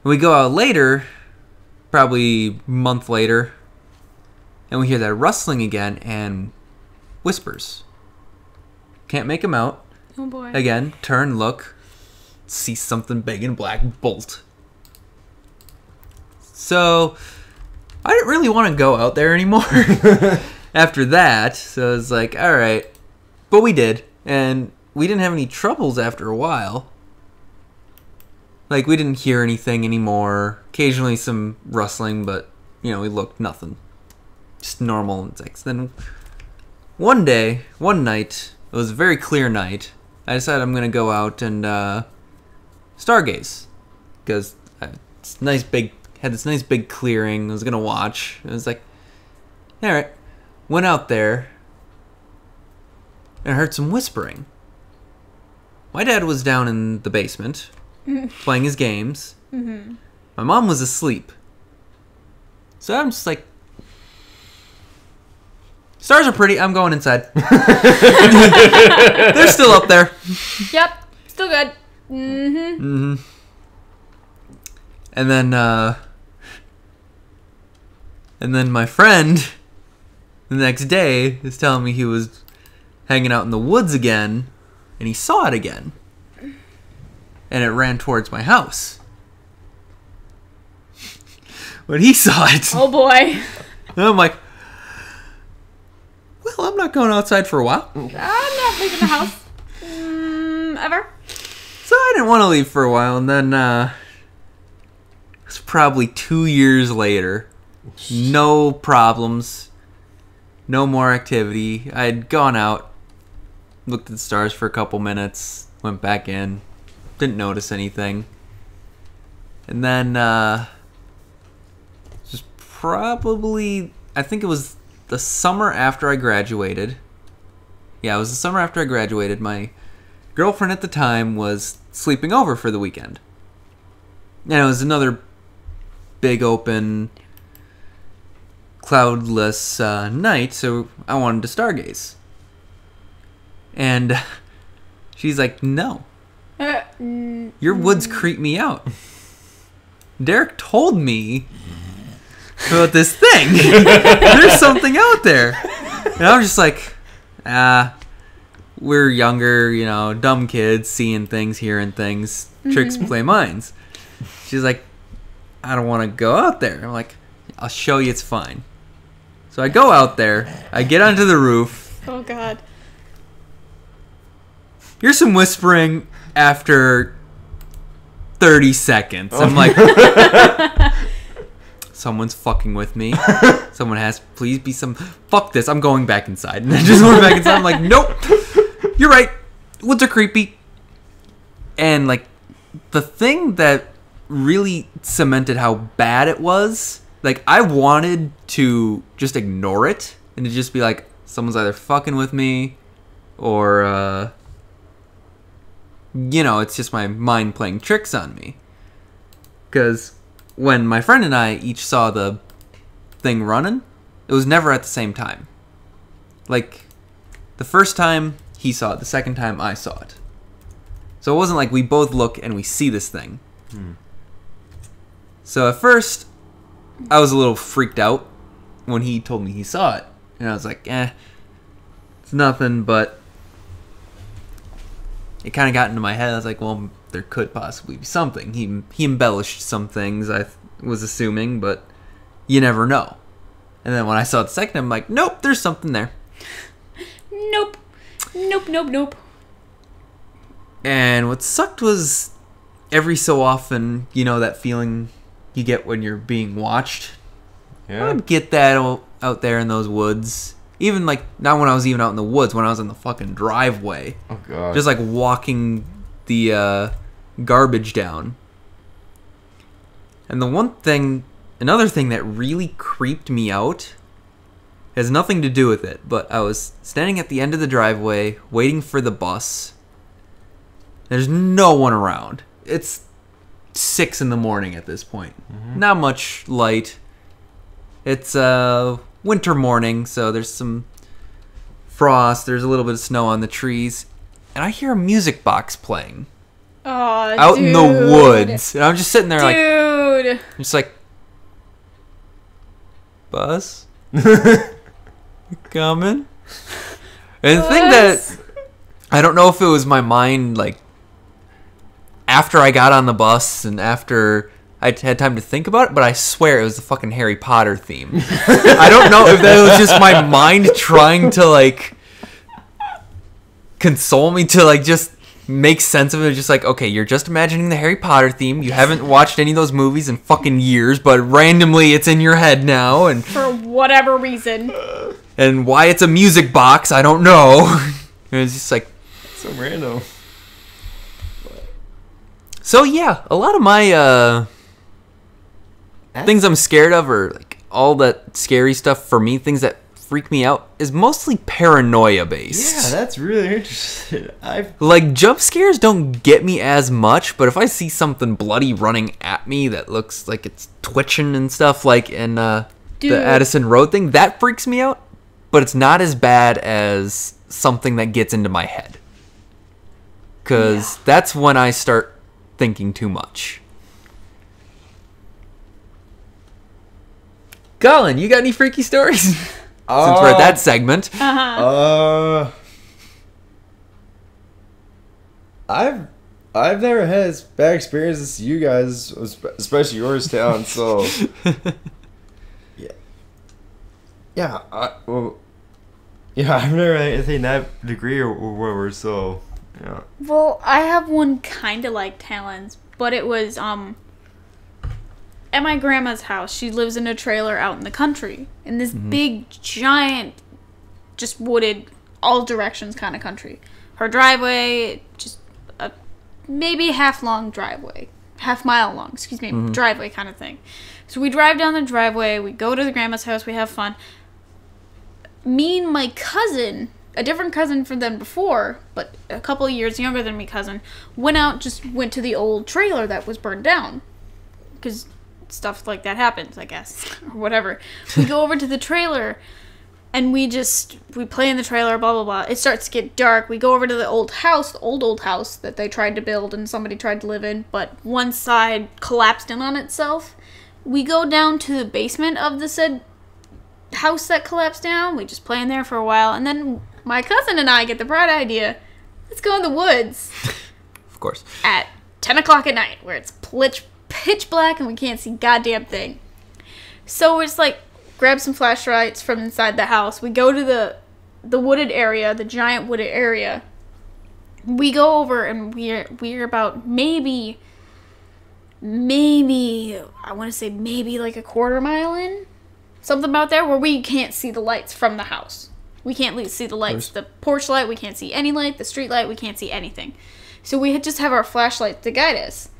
We go out later, probably a month later, and we hear that rustling again and whispers. Can't make them out. Oh boy. Again, turn, look, see something big and black bolt. So, I didn't really want to go out there anymore. after that. So it was like, all right. But we did. And we didn't have any troubles after a while. Like, we didn't hear anything anymore. Occasionally some rustling, but, we looked nothing. Just normal insects. Then one night, it was a very clear night, I decided I'm going to go out and stargaze. Because had this nice big clearing. I was going to watch. I was like, all right. Went out there and I heard some whispering. My dad was down in the basement playing his games. Mm-hmm. My mom was asleep. So I'm just like, stars are pretty. I'm going inside. They're still up there. Yep. Still good. Mm-hmm. Mm-hmm. And then my friend the next day is telling me he was hanging out in the woods again and he saw it again. And it ran towards my house. When he saw it. Oh boy. And I'm like, well, I'm not going outside for a while. I'm not leaving the house. Ever. So I didn't want to leave for a while. And then it's probably 2 years later. No problems. No more activity. I had gone out. Looked at the stars for a couple minutes. Went back in. Didn't notice anything. And then just probably, I think it was the summer after I graduated. Yeah, it was the summer after I graduated. My girlfriend at the time was sleeping over for the weekend. And it was another big open, cloudless night, so I wanted to stargaze. And she's like, no. Your woods creep me out. Derek told me about this thing. There's something out there. And I was just like, we're younger, dumb kids, seeing things, hearing things, tricks play minds. She's like, I don't want to go out there. I'm like, I'll show you it's fine. So I go out there, I get onto the roof. Oh god. Here's some whispering after 30 seconds. I'm like, someone's fucking with me. Someone has, please be some, fuck this, I'm going back inside. And I just went back inside. I'm like, nope, you're right, woods are creepy. And like, the thing that really cemented how bad it was, like, I wanted to just ignore it and to just be like, someone's either fucking with me or it's just my mind playing tricks on me. Because when my friend and I each saw the thing running, it was never at the same time. Like, the first time he saw it, the second time I saw it. So it wasn't like we both look and we see this thing. So at first, I was a little freaked out when he told me he saw it. And I was like, it's nothing, but it kind of got into my head. I was like, well, there could possibly be something. He embellished some things, I was assuming, but you never know. And then when I saw it the second time, I'm like, nope, there's something there. Nope. Nope. And what sucked was every so often, that feeling you get when you're being watched. Yeah. I would get that out there in those woods. Even like, not when I was even out in the woods, when I was in the fucking driveway. Oh god. Just like walking the garbage down. And another thing that really creeped me out has nothing to do with it, but I was standing at the end of the driveway waiting for the bus. There's no one around. It's 6 a.m. at this point. Not much light. It's a winter morning, so there's some frost. There's a little bit of snow on the trees. And I hear a music box playing. Oh, out in the woods. And I'm just sitting there like... Dude. I'm just like... Bus? You coming? And the thing that... I don't know if it was my mind, like... After I got on the bus and after I had time to think about it, but I swear it was the fucking Harry Potter theme. I don't know if that was just my mind trying to, like, console me to, like, just make sense of it. Just like, okay, you're just imagining the Harry Potter theme. You haven't watched any of those movies in fucking years, but randomly it's in your head now. And for whatever reason. And why it's a music box, I don't know. It was just like... So random. So, yeah, a lot of my... things I'm scared of, or like all that scary stuff for me, things that freak me out, is mostly paranoia based. Yeah, that's really interesting. Like, jump scares don't get me as much, but if I see something bloody running at me that looks like it's twitching and stuff, like in the Addison Road thing, that freaks me out, but it's not as bad as something that gets into my head. Because that's when I start thinking too much. Colin, you got any freaky stories? Since we're at that segment. I've never had as bad experiences as you guys, especially yours, Talon. So I've never had anything that degree or whatever. So yeah. Well, I have one kind of like Talon's, but it was at my grandma's house. She lives in a trailer out in the country, in this big, giant, just wooded, all directions kind of country. Her driveway, just a maybe half-mile long, driveway kind of thing. So we drive down the driveway, we go to the grandma's house, we have fun. Me and my cousin, a different cousin from them before, but a couple of years younger than me cousin, went to the old trailer that was burned down. Because stuff like that happens, I guess, or whatever. We go over to the trailer, and we play in the trailer, blah, blah, blah. It starts to get dark. We go over to the old house that they tried to build and somebody tried to live in, but one side collapsed in on itself. We go down to the basement of the said house that collapsed down. We just play in there for a while, and then my cousin and I get the bright idea, let's go in the woods. Of course. At 10 o'clock at night, where it's pitch black and we can't see goddamn thing. So we're just like, grab some flashlights from inside the house. We go to the wooded area, the giant wooded area. We go over and we're about maybe I want to say maybe like a quarter mile in, something about there, where we can't see the lights from the house. We can't see the lights, the porch light. We can't see any light, the street light. We can't see anything. So we just have our flashlights to guide us.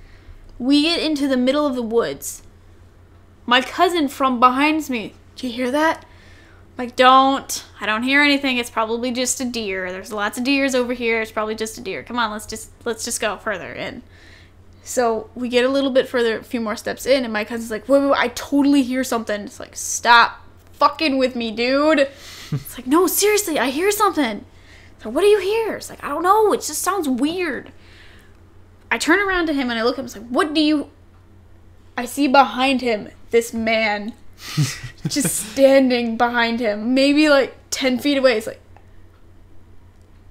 We get into the middle of the woods. My cousin from behind me, do you hear that? I'm like, I don't hear anything. It's probably just a deer. There's lots of deers over here. It's probably just a deer. Come on, let's just go further in. So we get a little bit further, a few more steps in, and my cousin's like, wait, I totally hear something. It's like, stop fucking with me, dude. It's like, no, seriously, I hear something. So what do you hear? It's like, I don't know. It just sounds weird. I turn around to him and I look at him. It's like, what do you... I see behind him this man just standing behind him, maybe like 10 feet away. It's like,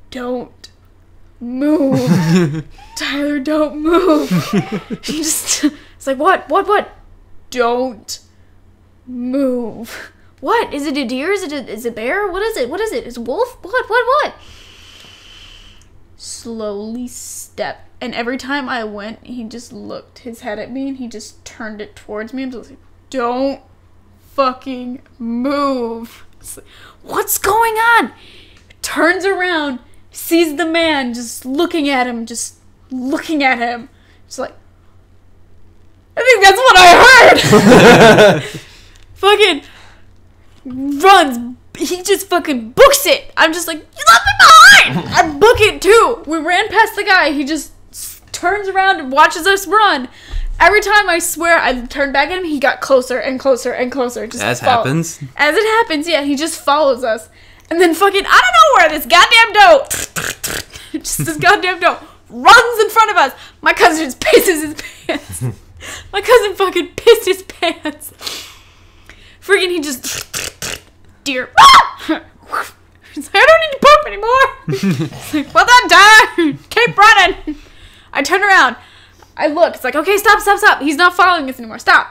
don't move. Tyler, don't move. It's like, what? Don't move. What? Is it a deer? Is it a bear? What is it? Is it a wolf? What? Slowly step. And every time I went, he just looked his head at me and he just turned it towards me and was like, don't fucking move. Like, what's going on? Turns around, sees the man just looking at him. Just like, I think that's what I heard. Fucking runs. He just fucking books it. I'm just like, you left me behind. I book it too. We ran past the guy. He just turns around and watches us run. Every time, I swear, I turned back at him, he got closer and closer and closer. Just As it happens, yeah, he just follows us. And then fucking, I don't know where, this goddamn doe, just this goddamn doe, runs in front of us. My cousin just pisses his pants. My cousin fucking pissed his pants. Freaking, he just, deer. He's like, I don't need to poop anymore. It's like, well done, Tyler. Keep running. I turn around. I look. It's like, okay, stop. He's not following us anymore. Stop.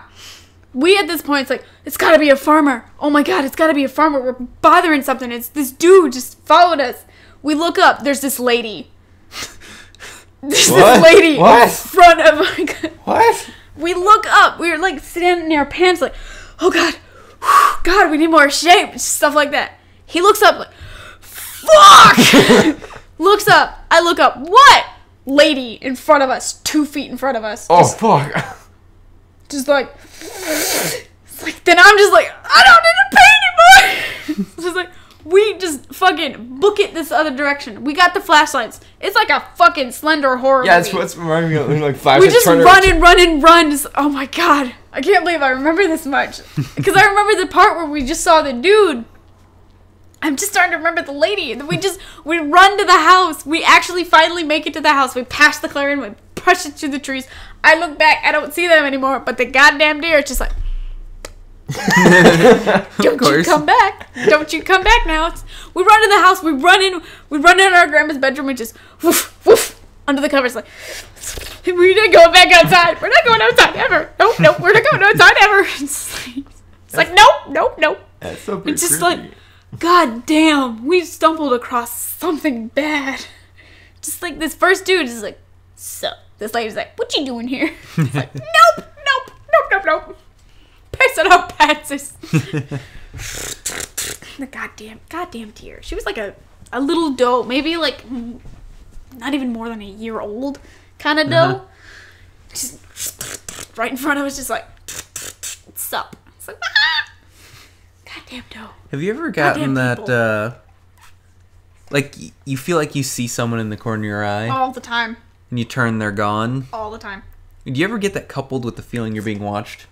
We, at this point, it's like, it's gotta be a farmer. Oh my god, it's gotta be a farmer. We're bothering something. It's this dude just followed us. We look up. There's this lady. There's this lady in front of my god. What? We look up. We're like standing in our pants like, oh god. God, we need more shape. Stuff like that. He looks up like, fuck! Looks up. I look up. What? Lady in front of us. 2 feet in front of us. Oh, fuck. Just like, it's like, then I'm just like, I don't need to pay anymore. It's just like, we just fucking book it this other direction. We got the flashlights. It's like a fucking Slender horror Yeah, movie. that's what's reminding me of like flashlights. We just run. Just, oh my god. I can't believe I remember this much. Because I remember the part where we just saw the dude. I'm just starting to remember the lady. And then we run to the house. We actually finally make it to the house. We pass the clearing. We push it through the trees. I look back. I don't see them anymore. But the goddamn deer is just like, don't you come back. Don't you come back now. We run to the house. We run in our grandma's bedroom. We just woof, woof, under the covers like, we're not going back outside. We're not going outside ever. Nope, we're not going outside ever. It's like nope. That's so pretty It's just creepy. like, god damn, we stumbled across something bad. Just like this first dude is like, sup. This lady's like, what you doing here? It's like, nope. Piss it up, Patsy. The goddamn deer. She was like a little doe, maybe like not even more than a year old kind of doe. Just right in front of us, just like, sup. It's like, ah! Goddamn doe. Have you ever gotten that, like, you feel like you see someone in the corner of your eye? All the time. And you turn, they're gone? All the time. Do you ever get that coupled with the feeling you're being watched?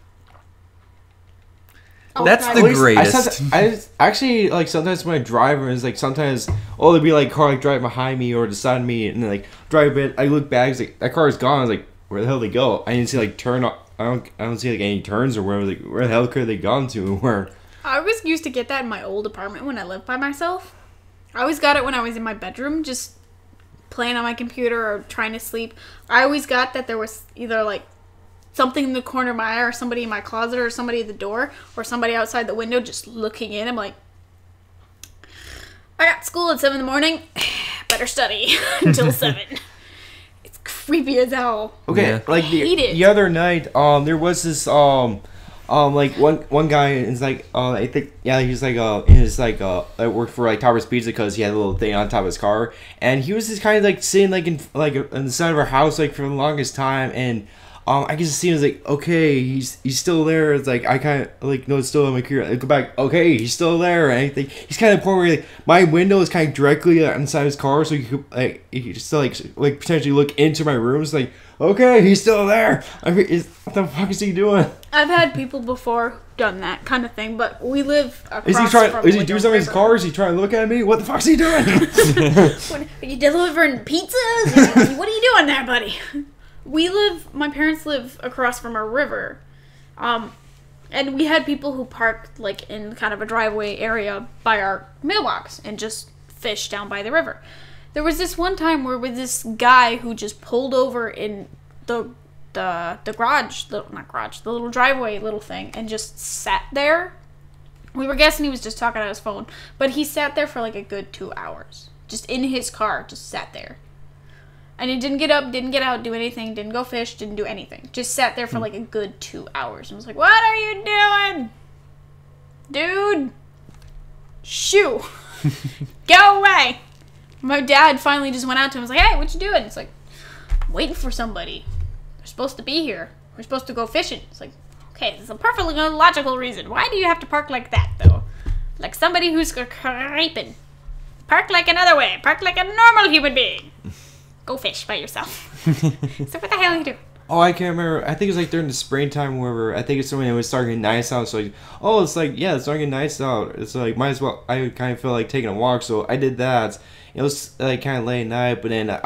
Oh, That's God. the greatest. I actually, like, sometimes when I drive, it's like, sometimes, there'll be, like, car, like, driving behind me or beside me, and then, like, drive a bit, I look back, it's like, that car is gone, I was like, where the hell did they go? I didn't see, like, I don't see, like, any turns or where, like, where the hell could they gone to, where... I always used to get that in my old apartment when I lived by myself. I always got it when I was in my bedroom, just playing on my computer or trying to sleep. I always got that there was either, like, something in the corner of my eye or somebody in my closet or somebody at the door or somebody outside the window just looking in. I'm like, I got school at 7 in the morning. Better study until 7. It's creepy as hell. Okay, Yeah. like, the other night, there was this, like, one guy is like, I think, yeah, he was like, in his, like, I worked for, like, Topper's Pizza because he had a little thing on top of his car, and he was just kind of, like, sitting, like, in the side of our house, like, for the longest time, and, I could just see him, was like, okay, he's still there. It's like, I kind of, like, no, it's still in my career. I go back, okay, he's still there. And I think he's kind of the point where, like, my window is kind of directly inside his car, so you could, like, you could still, like potentially look into my room. It's like, okay, he's still there. I mean, what the fuck is he doing? I've had people before done that kind of thing, but we live across Is he trying? from, Is he like, doing a something in his river. car? Is he trying to look at me? What the fuck's he doing? Are you delivering pizzas? What are you doing there, buddy? My parents live across from a river. And we had people who parked, like, in kind of a driveway area by our mailbox and just fish down by the river. There was this one time where with this guy who just pulled over in the garage, the little driveway little thing, and just sat there. We were guessing he was just talking on his phone, but he sat there for like a good 2 hours. Just in his car, just sat there. And he didn't get up, didn't get out, do anything, didn't go fish, didn't do anything. Just sat there for like a good 2 hours. And was like, what are you doing? Dude. Shoo. Go away. My dad finally just went out to him and was like, hey, what you doing? It's like, waiting for somebody. They're supposed to be here. We're supposed to go fishing. It's like, okay, this is a perfectly logical reason. Why do you have to park like that, though? Like somebody who's creeping. Park like another way. Park like a normal human being. Go fish by yourself. So what the hell are you doing? Oh, I can't remember. I think it was like during the springtime where I think it's when it was starting to get nice out. So like, it's like, yeah, it's starting to get nice out. It's like, might as well. I kind of feel like taking a walk, so I did that. It was like kind of late at night, but then it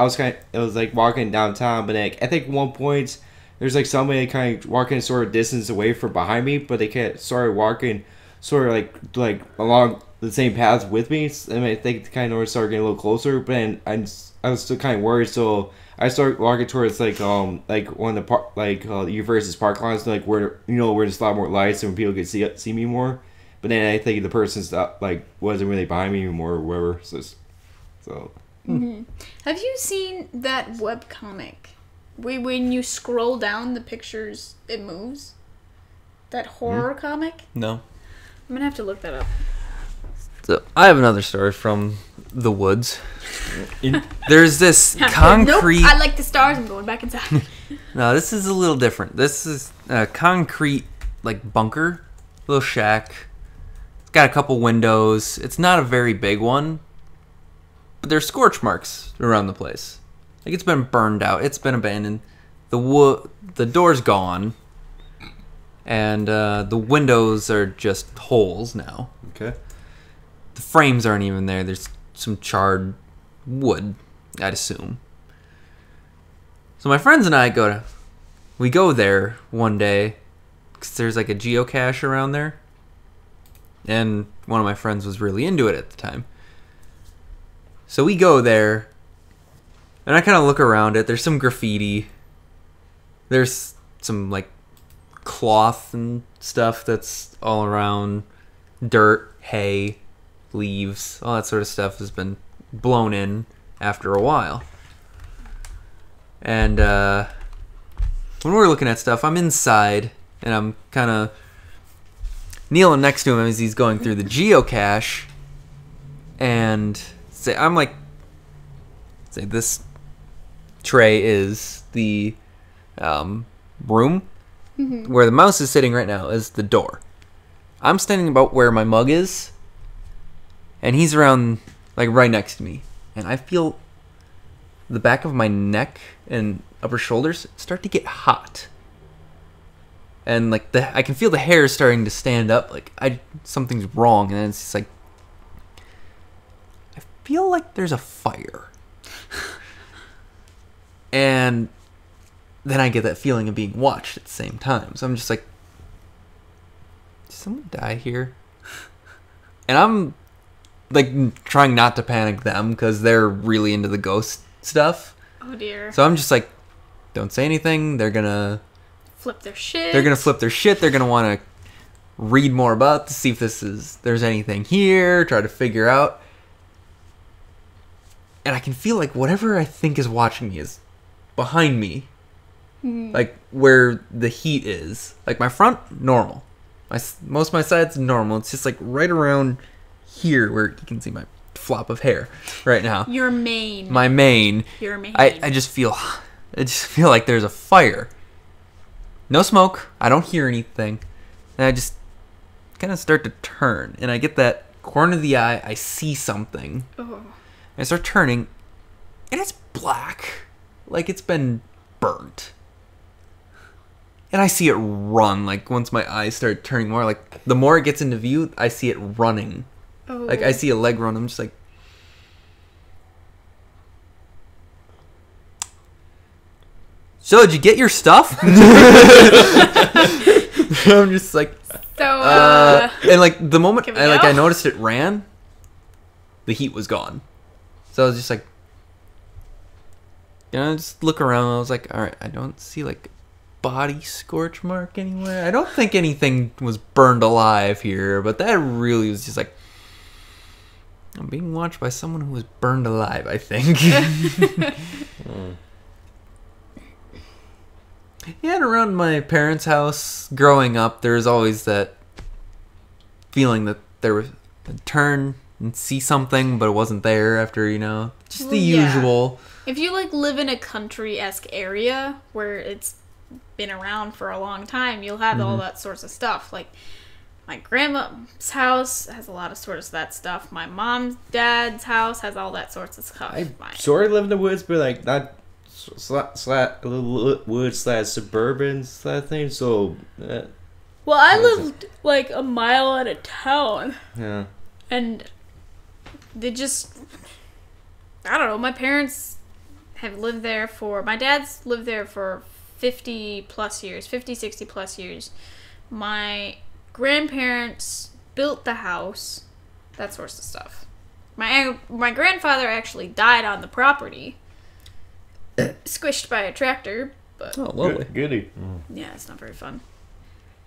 was like walking downtown. But then I think at one point there's like somebody kind of walking sort of distance away from behind me, but they started walking sort of like along the same path with me. And I think kind of started getting a little closer. But then I I was still kind of worried, so I started walking towards like one of the University's park lines, like where where there's a lot more lights and people could see me more. But then I think the person stopped, wasn't really behind me anymore or whatever. So. Mm-hmm. Have you seen that webcomic? When you scroll down the pictures, it moves. That horror comic? No. I'm gonna have to look that up. So I have another story from the woods. There's this concrete. Nope, I like the stars. I'm going back inside. No, this is a little different. This is a concrete bunker, little shack. It's got a couple windows. It's not a very big one, but there's scorch marks around the place. It's been burned out. It's been abandoned. The door's gone, and the windows are just holes now. Okay. The frames aren't even there. There's some charred wood, I'd assume. So my friends and I go there one day because there's a geocache around there, and one of my friends was really into it at the time. So we go there, and I kind of look around it. There's some graffiti. There's some cloth and stuff that's all around. Dirt, hay, leaves, all that sort of stuff has been blown in after a while. And when we're looking at stuff, I'm inside, and I'm kind of kneeling next to him as he's going through the geocache, and say this tray is the room where the mouse is sitting right now is the door. I'm standing about where my mug is, and he's around right next to me, and I feel the back of my neck and upper shoulders start to get hot, and I can feel the hair starting to stand up. Something's wrong, and then it's just I feel like there's a fire. And then I get that feeling of being watched at the same time. So I'm just did someone die here? And I'm trying not to panic them because they're really into the ghost stuff. Oh dear. So I'm just don't say anything. They're gonna flip their shit. They're gonna want to read more about to see if there's anything here, try to figure out. And I can feel whatever I think is watching me is behind me. Where the heat is. My front, normal. Most of my side's normal. It's just right around here where you can see my flop of hair right now. Your mane. My mane. Your mane. I just feel like there's a fire. No smoke. I don't hear anything. And I just kind of start to turn. And I get that corner of the eye. I see something. Oh. I start turning, and it's black, it's been burnt. And I see it run, once my eyes start turning more, the more it gets into view, I see it running. Oh. I see a leg run, I'm just so did you get your stuff? I'm just So, and the moment I noticed it ran, the heat was gone. So I was just just look around. I was all right, I don't see body scorch mark anywhere. I don't think anything was burned alive here, but that really was just I'm being watched by someone who was burned alive, I think. Yeah, and around my parents' house growing up, there was always that feeling that there was a turn and see something, but it wasn't there after, just the usual. If you live in a country-esque area where it's been around for a long time, you'll have all that sorts of stuff. My grandma's house has a lot of sorts of that stuff. My mom's dad's house has all that sorts of stuff. I sort of live in the woods, but not woods/suburban thing. So. Well, I lived a mile out of town. Yeah. And they just, I don't know, my parents have lived there my dad's lived there for 50, 60 plus years. My grandparents built the house, that sort of stuff. My grandfather actually died on the property, squished by a tractor. But Oh, lovely. Goody. yeah, it's not very fun.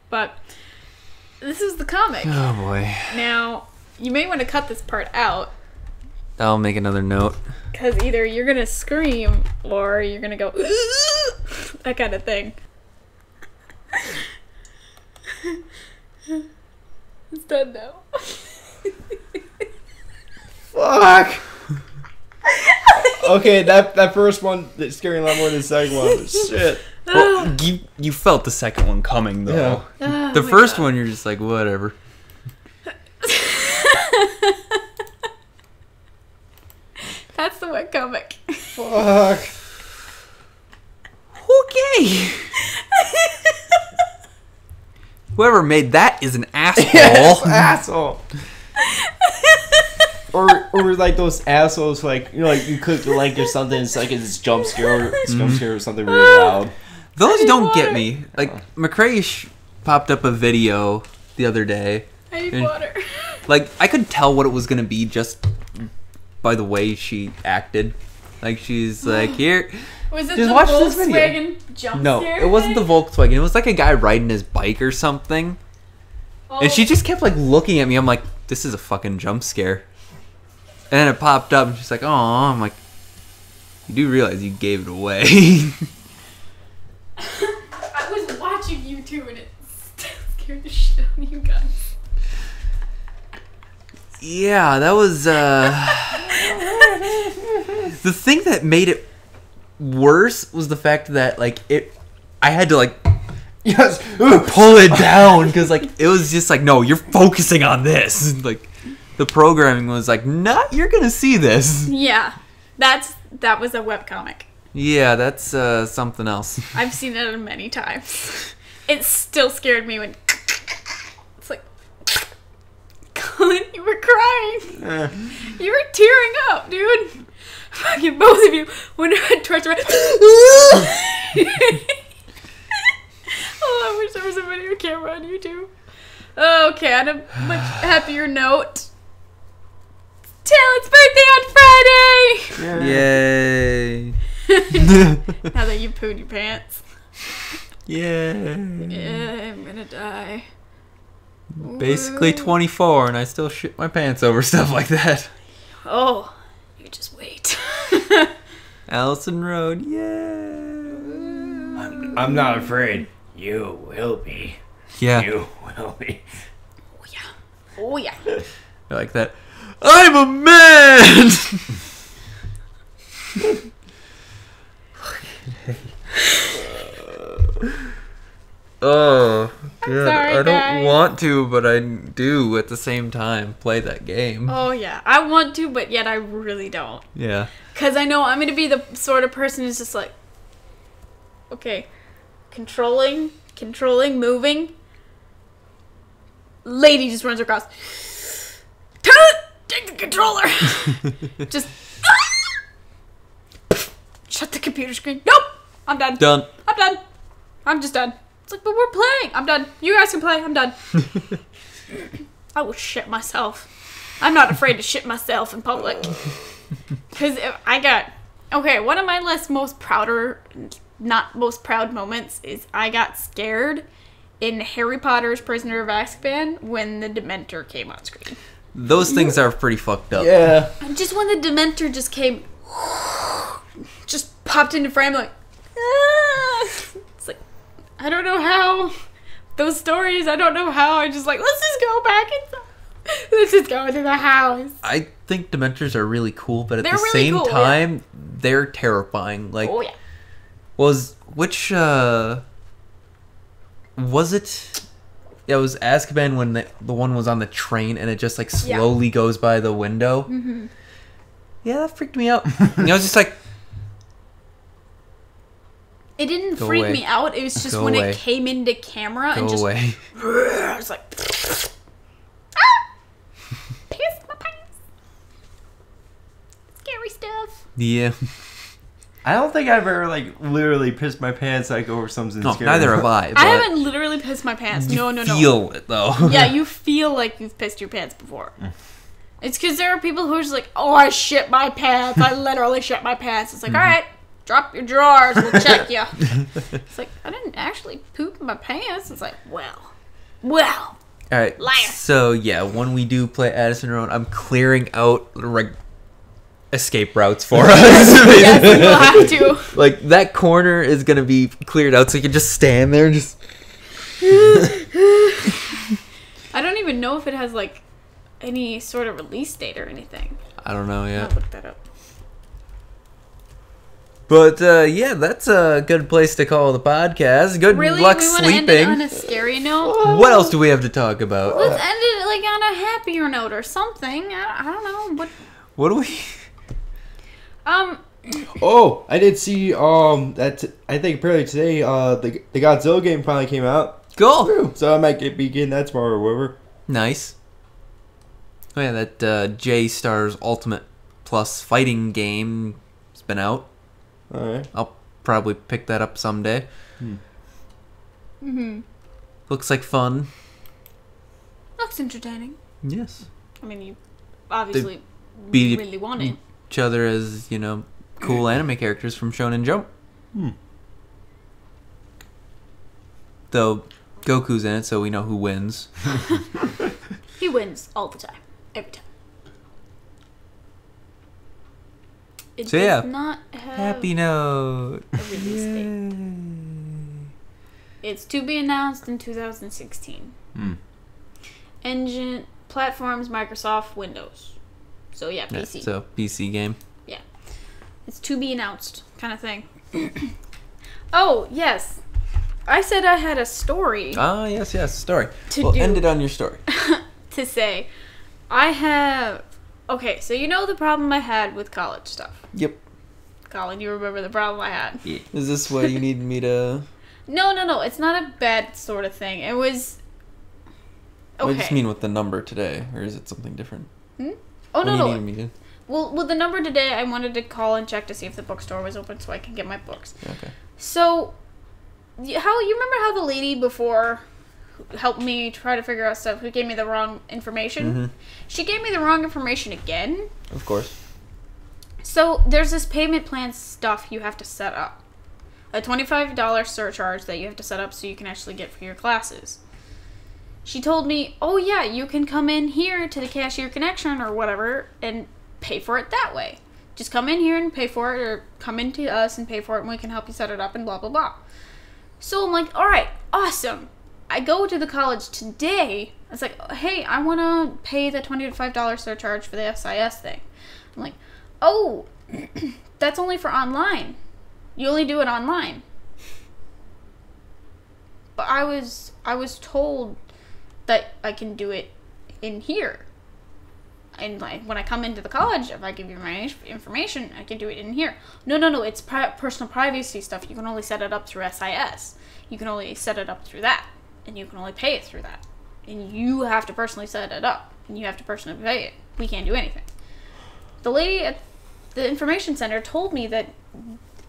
But this is the comic. Oh boy. Now you may want to cut this part out I'll make another note. because either you're gonna scream or you're gonna go that kind of thing. It's done now. Fuck. Okay, that first one that scared me a lot more than the second one. Shit. Well, you felt the second one coming though. Oh The my first God. one you're just like whatever. That's the wet comic. Fuck. Okay. Whoever made that is an asshole. Asshole. or like those assholes, like like you click the link or something. It's like it's jump scare or something really loud. Those need don't get water. me. Like McCray popped up a video the other day. I need And- water. Like I could tell what it was gonna be just by the way she acted. Like she's like, here. Was it Just the watch this video. Volkswagen jump No, scare it wasn't the thing? Volkswagen. It was like a guy riding his bike or something. Oh, And she just kept like looking at me. I'm like, this is a fucking jump scare. And then it popped up and she's like, oh, I'm like, you do realize you gave it away. I was watching you two and it scared the shit out of you guys. Yeah, that was the thing that made it worse was the fact that like I had to like Yes. pull it down because like it was just like no, you're focusing on this. Like the programming was like, nah, you're gonna see this. Yeah, that was a webcomic. Yeah, that's something else. I've seen it many times. It still scared me when it's like, Colin, you were crying. You were tearing up, dude. Fucking both of you when I tried to. Oh, I wish there was a video camera on YouTube. Okay, on a much happier note. Talon's birthday on Friday! Yay! Now that you pooed your pants. Yay! Yeah, I'm gonna die. Basically 24, and I still shit my pants over stuff like that. Oh, you just wait. Allison Road, yay! I'm not afraid. You will be. Yeah, You will be. Oh yeah. Oh yeah. I like that. I'm a man! Oh, God. sorry, I don't guys. want to, but I do at the same time play that game. Oh yeah. I want to, but yet I really don't. Yeah. Cause I know I'm gonna be the sort of person who's just like, okay, controlling, moving. Lady just runs across. Take the controller. Just shut the computer screen. Nope, I'm done. Done. I'm done. I'm just done. It's like, but we're playing. I'm done. You guys can play. I'm done. I will shit myself. I'm not afraid to shit myself in public. Because one of my not most proud moments is I got scared in Harry Potter's Prisoner of Azkaban when the Dementor came on screen. Those things are pretty fucked up. Yeah. And just when the Dementor just came, just popped into frame, like, ah! It's like, I don't know how. Those stories, I don't know how. I just like, let's just go back inside. Let's just go into the house. I think Dementors are really cool, but at They're the really same cool, yeah. time, they're terrifying. Like, Oh yeah. was it? Yeah, it was Azkaban when the one was on the train and it just like slowly goes by the window. Mm-hmm. Yeah, that freaked me out. And I was just like, It didn't Go freak away. me out. It was just Go when away. it came into camera go and just away. I was like, ah! Pissed my pants. Scary stuff. Yeah. I don't think I've ever like literally pissed my pants like over something No, scary. neither have I. I but haven't literally pissed my pants. you No. feel it though. Yeah, you feel like you've pissed your pants before. It's because there are people who are just like, oh, I shit my pants. I literally shit my pants. It's like, all right, drop your drawers. We'll check you. It's like, I didn't actually poop in my pants. It's like, well. All right. Liar. So yeah, when we do play Addison Road, I'm clearing out escape routes for us. Yes, we'll have to. Like that corner is gonna be cleared out, so you can just stand there and just. I don't even know if it has like any sort of release date or anything. I don't know yet. I'll look that up. But yeah, that's a good place to call the podcast. Good Really? luck We want to sleeping. end it on a scary note? What else do we have to talk about? Let's end it like on a happier note or something. I don't know. What do we? Oh, I did see that I think apparently today the Godzilla game finally came out. Cool. So I might be getting that tomorrow or whatever. Nice. Oh yeah, that J-Stars Ultimate Plus fighting game has been out. All right. I'll probably pick that up someday. Looks like fun. Looks entertaining. Yes. I mean, you obviously beat really want it. each other as, cool anime characters from Shonen Jump. Though Goku's in it, so we know who wins. He wins all the time. Every time. It So, does yeah. not have Happy note. a release date. It's to be announced in 2016. Engine, platforms, Microsoft, Windows. So yeah, Yeah, PC. so PC game. Yeah. It's to be announced kind of thing. Oh, yes. I said I had a story Ah, yes, story. To We'll do. end it on your story. to say. I have... Okay, so you know the problem I had with college stuff. Yep. Colin, you remember the problem I had. Is this what you need me to... No. It's not a bad sort of thing. It was... Okay. I just mean with the number today, or is it something different? Oh, What do you no. need me to... Well, with the number today, I wanted to call and check to see if the bookstore was open so I can get my books. Okay. So, you remember how the lady before helped me try to figure out stuff who gave me the wrong information? She gave me the wrong information again. Of course. So, there's this payment plan stuff you have to set up. A $25 surcharge that you have to set up so you can actually get for your classes. She told me, oh yeah, you can come in here to the cashier connection or whatever and pay for it that way. Just come in here and pay for it, or come into us and pay for it and we can help you set it up and blah blah blah. So I'm like, alright, awesome. I go to the college today. I was like, hey, I want to pay the $25 surcharge for the SIS thing. I'm like, oh, that's only for online. You only do it online. But I was told that I can do it in here. And like when I come into the college, if I give you my information, I can do it in here. No, it's personal privacy stuff. You can only set it up through SIS. You can only set it up through that. And you can only pay it through that. And you have to personally set it up. And you have to personally pay it. We can't do anything. The lady at the information center told me that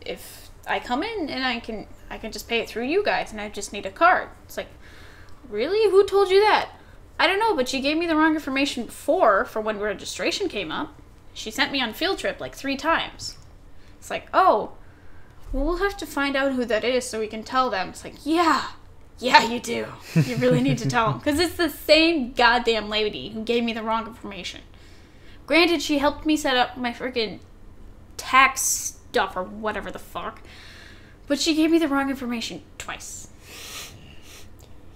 if I come in and I can just pay it through you guys and I just need a card. It's like, really? Who told you that? I don't know, but she gave me the wrong information before for when registration came up. She sent me on field trip like 3 times. It's like, oh, well, we'll have to find out who that is so we can tell them. It's like, yeah, you do. You really need to tell them. Because it's the same goddamn lady who gave me the wrong information. Granted, she helped me set up my freaking tax stuff or whatever the fuck. But she gave me the wrong information twice.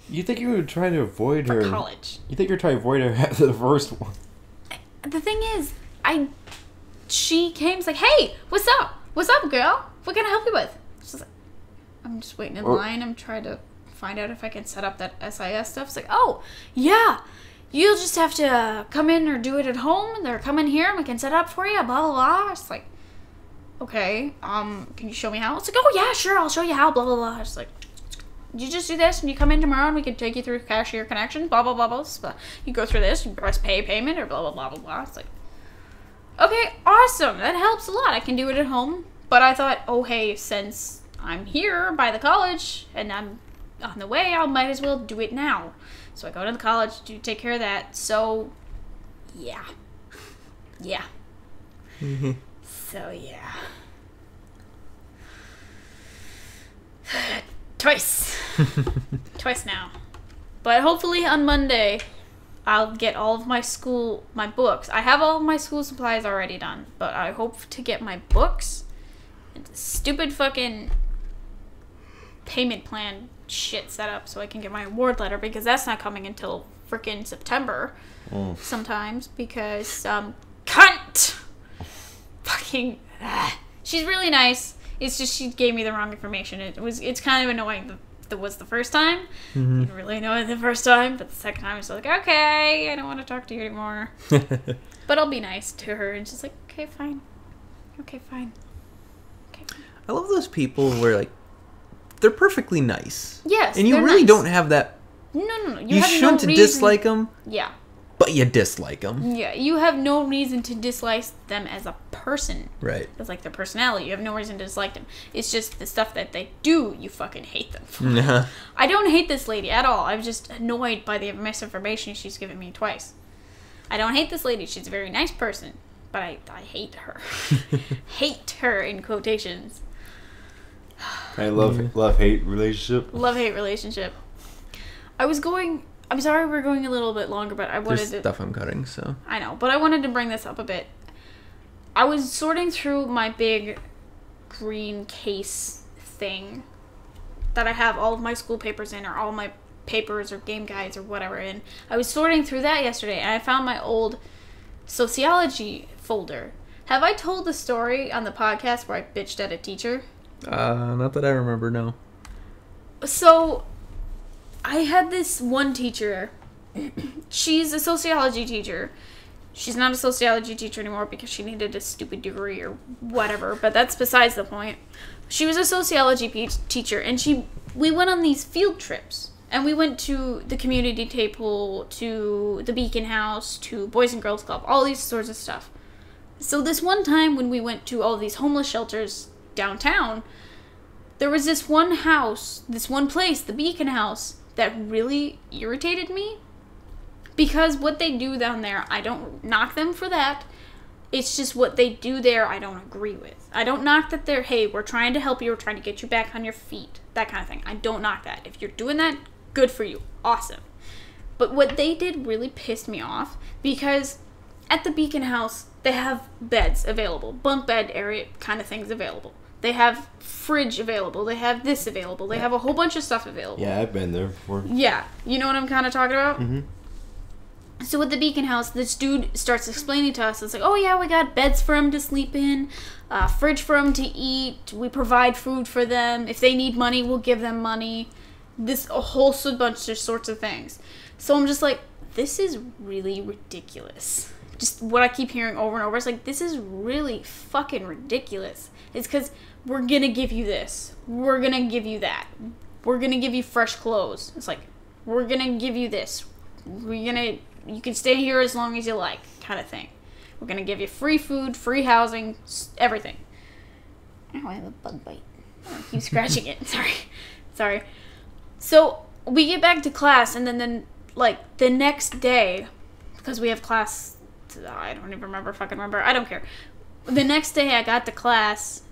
You think you were trying to avoid For her? college. You think you're trying to avoid her after the first one? The thing is, she came, like, hey, what's up? What's up, girl? What can I help you with? She's like, I'm just waiting in line. I'm trying to find out if I can set up that SIS stuff. It's like, oh, yeah. You'll just have to come in or do it at home. Or come in here and we can set it up for you, blah, blah, blah. It's like, okay, can you show me how? It's like, oh, yeah, sure, I'll show you how, blah, blah, blah. It's like, you just do this and you come in tomorrow and we can take you through cashier connection, blah, blah, blah, blah. You go through this, you press pay payment or blah, blah, blah, blah, blah. It's like, okay, awesome. That helps a lot. I can do it at home. But I thought, oh, hey, since I'm here by the college and I'm on the way, I might as well do it now. So I go to the college to take care of that. So, yeah. Yeah. So, yeah. Twice. Twice now. But hopefully on Monday, I'll get all of my books. I have all of my school supplies already done, but I hope to get my books and the stupid fucking payment plan shit set up so I can get my award letter, because that's not coming until freaking September sometimes, because cunt fucking she's really nice. It's just she gave me the wrong information. It's kind of annoying. That was the first time. Didn't really know it the first time, but the second time I was like, okay, I don't want to talk to you anymore. But I'll be nice to her, and she's like, okay, fine. Okay, fine. Okay, fine. I love those people where, like, they're perfectly nice. Yes, and you really nice. don't have that. No. You have shouldn't no reason. dislike them. Yeah. But you dislike them. Yeah, you have no reason to dislike them as a person. Right. It's like their personality. You have no reason to dislike them. It's just the stuff that they do, you fucking hate them for. Yeah. I don't hate this lady at all. I'm just annoyed by the misinformation she's given me twice. I don't hate this lady. She's a very nice person. But I hate her. Hate her in quotations. I love-hate relationship. Love-hate relationship. I'm sorry we're going a little bit longer, but I wanted There's stuff I'm cutting, so. I know, but I wanted to bring this up a bit. I was sorting through my big green case thing that I have all of my school papers in, or all my papers or game guides or whatever in. I was sorting through that yesterday, and I found my old sociology folder. Have I told the story on the podcast where I bitched at a teacher? Not that I remember, no. So, I had this one teacher. She's a sociology teacher. She's not a sociology teacher anymore because she needed a stupid degree or whatever, but that's besides the point. She was a sociology teacher, and we went on these field trips. And we went to the community table, to the Beacon House, to Boys and Girls Club, all these sorts of stuff. So this one time when we went to all these homeless shelters downtown, there was this one house, this one place, the Beacon House, that really irritated me, because what they do down there, I don't knock them for that. It's just what they do there I don't agree with. I don't knock that they're, hey, we're trying to help you, we're trying to get you back on your feet, that kind of thing. I don't knock that. If you're doing that, good for you. Awesome. But what they did really pissed me off, because at the Beacon House, they have beds available, bunk bed area kind of things available. They have fridge available. They have this available. They have a whole bunch of stuff available. Yeah, I've been there before. Yeah. You know what I'm kind of talking about? Mm-hmm. So at the Beacon House, this dude starts explaining to us, it's like, oh yeah, we got beds for them to sleep in, fridge for them to eat, we provide food for them, if they need money, we'll give them money, a whole bunch of sorts of things. So I'm just like, this is really ridiculous. Just what I keep hearing over and over, it's like, this is really fucking ridiculous. It's because we're gonna give you this, we're gonna give you that, we're gonna give you fresh clothes. It's like, we're gonna give you this, you can stay here as long as you like, kind of thing. We're gonna give you free food, free housing, everything. Oh, I have a bug bite. I keep scratching it. Sorry. So we get back to class, and then like the next day, because we have class, I don't even remember. I don't care. The next day I got to class,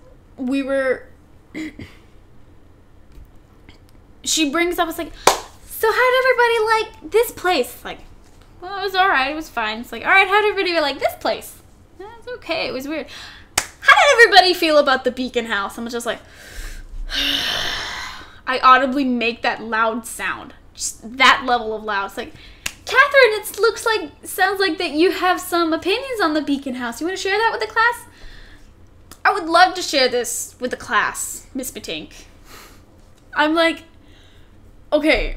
she brings up, it's like, so how did everybody like this place? Like, well, it was alright, it was fine. It's like, alright, how did everybody like this place? It's okay, it was weird. How did everybody feel about the Beacon House? I'm just like, I audibly make that loud sound. Just that level of loud. It's like, Kathryn, sounds like that you have some opinions on the Beacon House. You want to share that with the class? I would love to share this with the class, Miss Batink. I'm like, okay,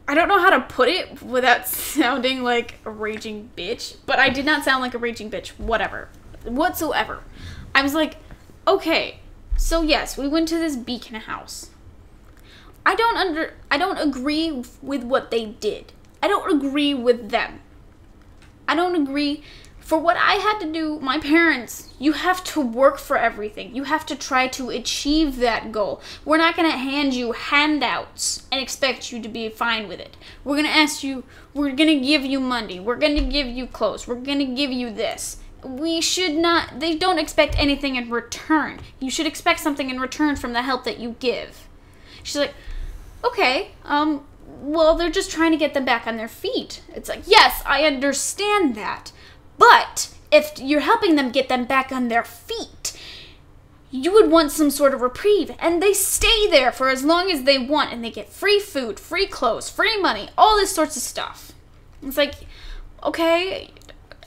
I don't know how to put it without sounding like a raging bitch, but I did not sound like a raging bitch, whatsoever. I was like, okay, so yes, we went to this Beacon House. I don't agree with what they did. I don't agree with them. I don't agree For what I had to do, my parents, you have to work for everything. You have to try to achieve that goal. We're not going to hand you handouts and expect you to be fine with it. We're going to ask you, we're going to give you money. We're going to give you clothes. We're going to give you this. We should not, they don't expect anything in return. You should expect something in return from the help that you give. She's like, okay, well, they're just trying to get them back on their feet. It's like, yes, I understand that. But if you're helping them get them back on their feet, you would want some sort of reprieve. And they stay there for as long as they want. And they get free food, free clothes, free money, all this sorts of stuff. It's like, okay,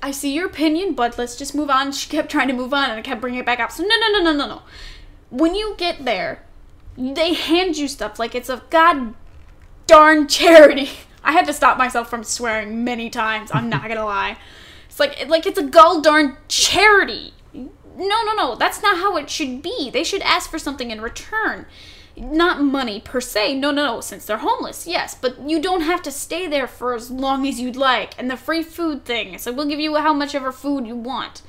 I see your opinion, but let's just move on. She kept trying to move on, and I kept bringing it back up. So no. When you get there, they hand you stuff like it's a god darn charity. I had to stop myself from swearing many times. I'm not gonna lie. It's like it's a god darn charity. No. That's not how it should be. They should ask for something in return. Not money per se. No. Since they're homeless, yes. But you don't have to stay there for as long as you'd like. And the free food thing. So we'll give you how much ever food you want.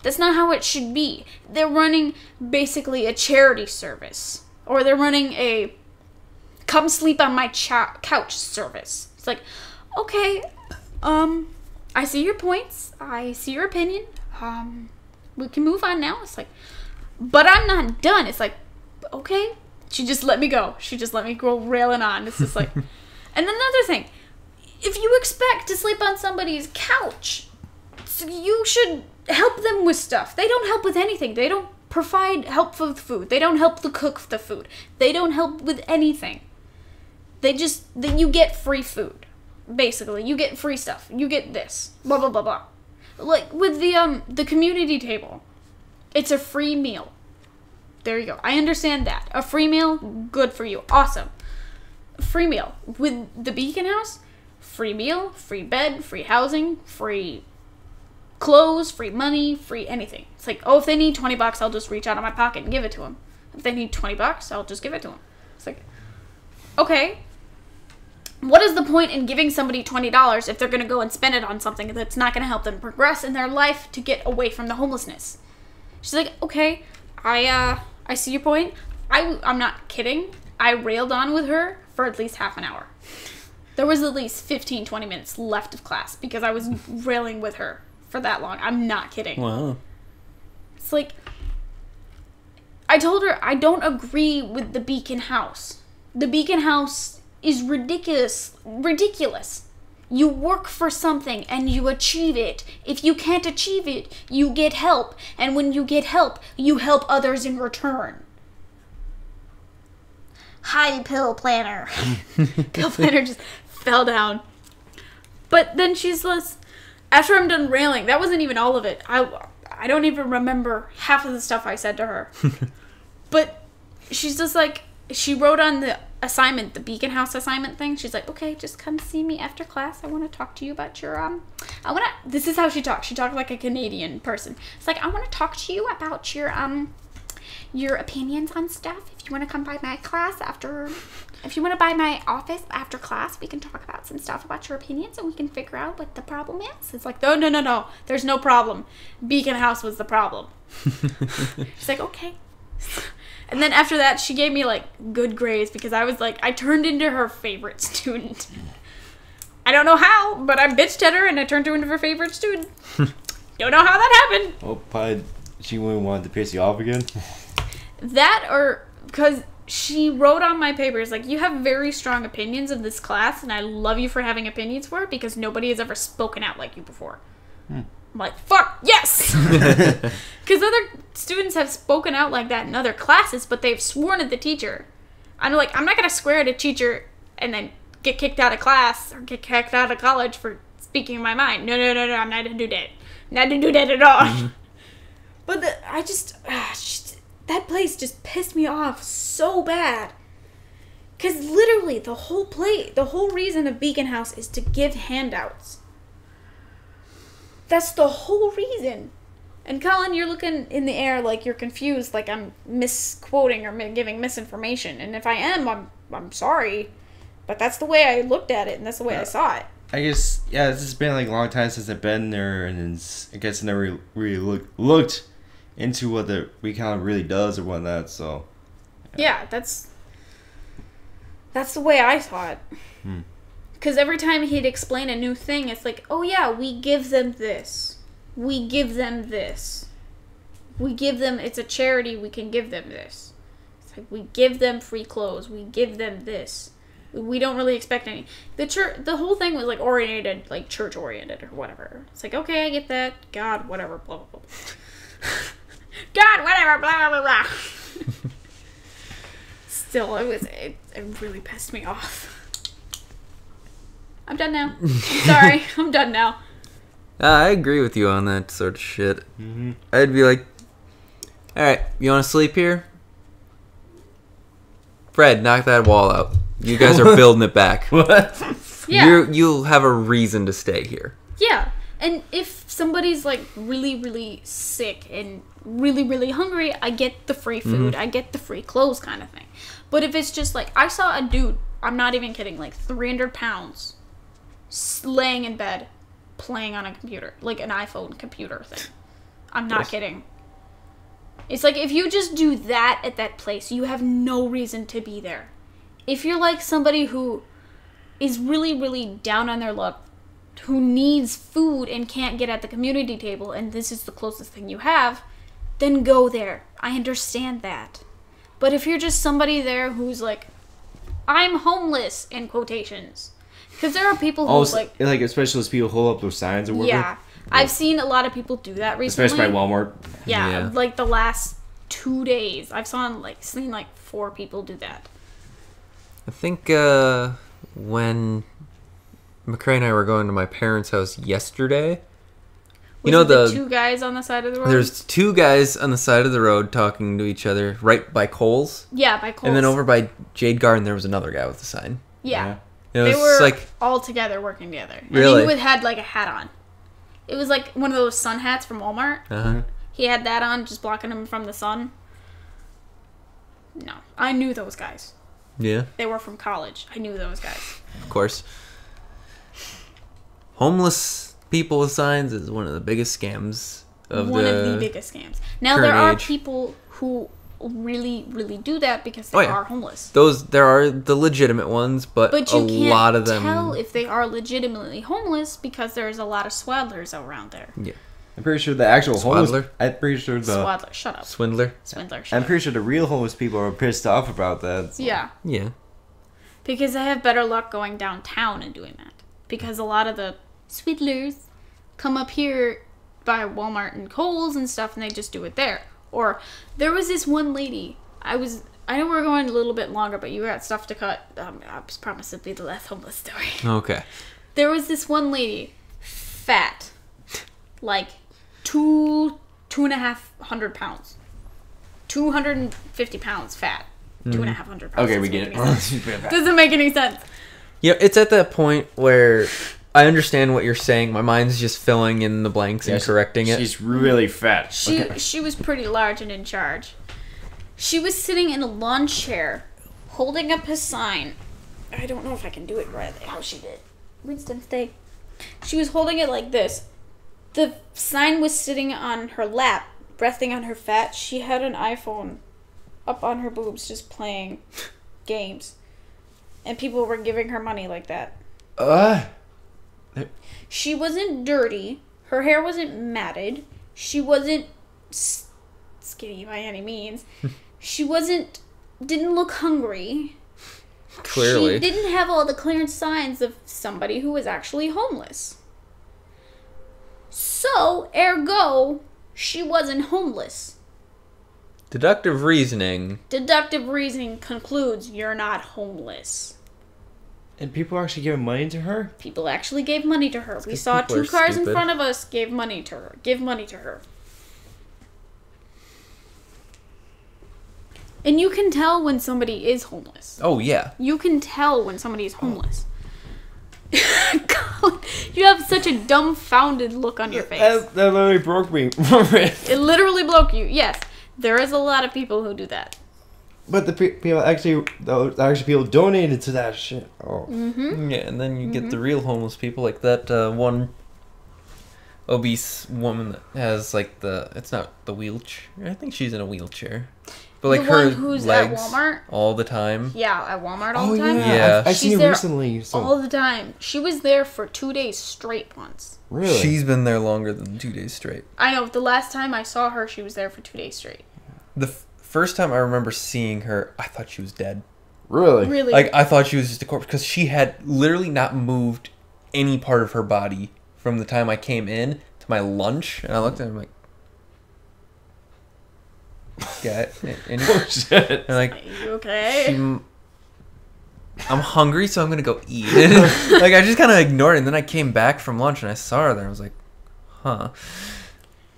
That's not how it should be. They're running basically a charity service. Or they're running a come sleep on my couch service. It's like, okay, I see your points. I see your opinion. We can move on now. It's like, but I'm not done. It's like, okay. She just let me go. She just let me go railing on. It's just like, and another thing, if you expect to sleep on somebody's couch, you should help them with stuff. They don't help with anything. They don't provide help with food. They don't help to cook the food. They don't help with anything. You get free food. Basically, you get free stuff. You get this. Blah, blah, blah, blah. Like, with the community table, it's a free meal. There you go. I understand that. A free meal, good for you. Awesome. Free meal. With the Beacon House, free meal, free bed, free housing, free clothes, free money, free anything. It's like, oh, if they need $20, I'll just reach out of my pocket and give it to them. If they need $20, I'll just give it to them. It's like, okay. What is the point in giving somebody $20 if they're going to go and spend it on something that's not going to help them progress in their life to get away from the homelessness? She's like, okay, I see your point. I'm not kidding. I railed on with her for at least half an hour. There was at least 15, 20 minutes left of class because I was railing with her for that long. I'm not kidding. Wow. It's like, I told her I don't agree with the Beacon House. The Beacon House is ridiculous. You work for something and you achieve it. If you can't achieve it, you get help. And when you get help, you help others in return. Hi, Pill Planner. Pill Planner just fell down. But then she's like, after I'm done railing, that wasn't even all of it. I don't even remember half of the stuff I said to her. But she's just like, she wrote on the assignment, the Beacon House assignment thing. She's like, okay, just come see me after class. I want to talk to you about your, this is how she talks. She talked like a Canadian person. It's like, I want to talk to you about your opinions on stuff. If you want to come by my class if you want to buy my office after class, we can talk about some stuff about your opinions and we can figure out what the problem is. It's like, no. There's no problem. Beacon House was the problem. She's like, okay. And then after that, she gave me, like, good grades because I was, like, I turned into her favorite student. I don't know how, but I bitched at her and I turned her into her favorite student. Don't know how that happened. Oh, probably she wouldn't want to piss you off again. That or because she wrote on my papers, like, you have very strong opinions of this class and I love you for having opinions for it because nobody has ever spoken out like you before. I'm like, fuck, yes! Because other students have spoken out like that in other classes, but they've sworn at the teacher. I'm like, I'm not going to swear at a teacher and then get kicked out of class or get kicked out of college for speaking my mind. No, I'm not going to do that. Not to do that at all. Mm-hmm. But that place just pissed me off so bad. Because literally, the whole reason of Beacon House is to give handouts. That's the whole reason. And Colin, you're looking in the air like you're confused, like I'm misquoting or giving misinformation. And if I am, I'm sorry. But that's the way I looked at it, and that's the way I saw it. I guess it's been like a long time since I've been there, and I guess I never really looked into what the recount really does or whatnot. So yeah, that's the way I saw it. Because every time he'd explain a new thing, it's like, oh yeah, we give them this, we give them this, we give them. It's a charity. We can give them this. It's like we give them free clothes. We give them this. We don't really expect any. The whole thing was like oriented, like church oriented or whatever. It's like, okay, I get that. God, whatever, blah blah blah. God, whatever, blah blah blah blah. Still, it really pissed me off. I'm done now. I'm sorry, I'm done now. I agree with you on that sort of shit. I'd be like, all right, you want to sleep here? Fred, knock that wall out. You guys are building it back. what? Yeah. You'll have a reason to stay here. Yeah. And if somebody's like really, really sick and really, really hungry, I get the free food. I get the free clothes kind of thing. But if it's just like, I saw a dude, I'm not even kidding, like 300 pounds, laying in bed, playing on a computer, like an iPhone computer thing. I'm not kidding. It's like, if you just do that at that place, you have no reason to be there. If you're like somebody who is really, really down on their luck, who needs food and can't get at the community table, and this is the closest thing you have, then go there. I understand that. But if you're just somebody there who's like, I'm homeless, in quotations. Because there are people who like especially those people hold up those signs or whatever. Yeah. I've seen a lot of people do that recently. Especially by Walmart. Yeah, like the last 2 days. I've seen like 4 people do that. I think when McCray and I were going to my parents' house yesterday, the 2 guys on the side of the road? There's 2 guys on the side of the road talking to each other right by Kohl's. Yeah, by Kohl's. And then over by Jade Garden, there was another guy with a sign. Yeah. They were all together working together. Really? And he had like a hat on. It was like one of those sun hats from Walmart. Uh-huh. He had that on, just blocking him from the sun. No. I knew those guys. Yeah. They were from college. I knew those guys. Of course. Homeless people with signs is one of the biggest scams of the biggest scams. Now there are people who really, really do that because they are homeless. There are the legitimate ones, but you a lot of them. Can't tell if they are legitimately homeless because there's a lot of swaddlers around there. Yeah. I'm pretty sure the actual homeless. Swaddler? I'm pretty sure the Swaddler. Shut up. Swindler. I'm pretty sure the real homeless people are pissed off about that. So. Yeah. Yeah. Because they have better luck going downtown and doing that. Because a lot of the swindlers come up here by Walmart and Kohl's and stuff, and they just do it there. Or there was this one lady. I know we're going a little bit longer, but you got stuff to cut. I promise it'll be the last homeless story. Okay. There was this one lady, fat, like 2,500 pounds, 250 pounds fat, 2,500 pounds. Okay, we get it. Doesn't make any sense. Yeah, it's at that point where I understand what you're saying. My mind's just filling in the blanks and correcting it. She's really fat. She was pretty large and in charge. She was sitting in a lawn chair, holding up a sign. I don't know if I can do it right how she did. Winston, stay. She was holding it like this. The sign was sitting on her lap, resting on her fat. She had an iPhone up on her boobs, just playing games. And people were giving her money like that. She wasn't dirty. Her hair wasn't matted. She wasn't skinny by any means. She didn't look hungry. Clearly. She didn't have all the clear signs of somebody who was actually homeless. So, ergo, she wasn't homeless. Deductive reasoning concludes you're not homeless. And people are actually giving money to her? People actually gave money to her. We saw 2 cars in front of us give money to her. And you can tell when somebody is homeless. Oh, yeah. You can tell when somebody is homeless. Colin, you have such a dumbfounded look on your face. That literally broke me. It literally broke you. Yes, there is a lot of people who do that. But the people actually people donated to that shit. Oh. Mm-hmm. Yeah, and then you get the real homeless people, like that one obese woman that has like it's not the wheelchair. I think she's in a wheelchair, but like The her one who's legs at Walmart? all the time. Yeah, at Walmart all the time. Yeah. I've seen She's it there recently. So. all the time. She was there for 2 days straight once. Really? She's been there longer than 2 days straight. I know. The last time I saw her, she was there for 2 days straight. The first time I remember seeing her, I thought she was dead. Really? Really? Like, I thought she was just a corpse because she had literally not moved any part of her body from the time I came in to my lunch, and I looked at her, I'm like, yeah, and Oh shit. Are like, you okay? I'm hungry, so I'm gonna go eat. Like, I just kind of ignored it, and then I came back from lunch and I saw her there. I was like, huh.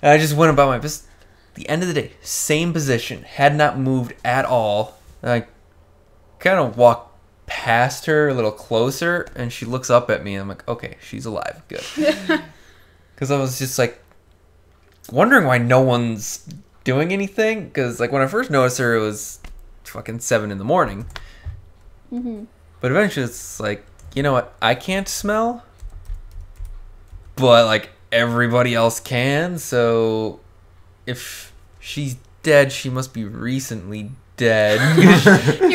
And I just went about my business. The end of the day, same position, had not moved at all. And I kind of walked past her a little closer, and she looks up at me, and I'm like, okay, she's alive, good. Because I was just like wondering why no one's doing anything. Because like when I first noticed her, it was fucking 7 in the morning. Mm-hmm. But eventually, it's like, you know what? I can't smell, but like everybody else can. So if she's dead, she must be recently dead. You're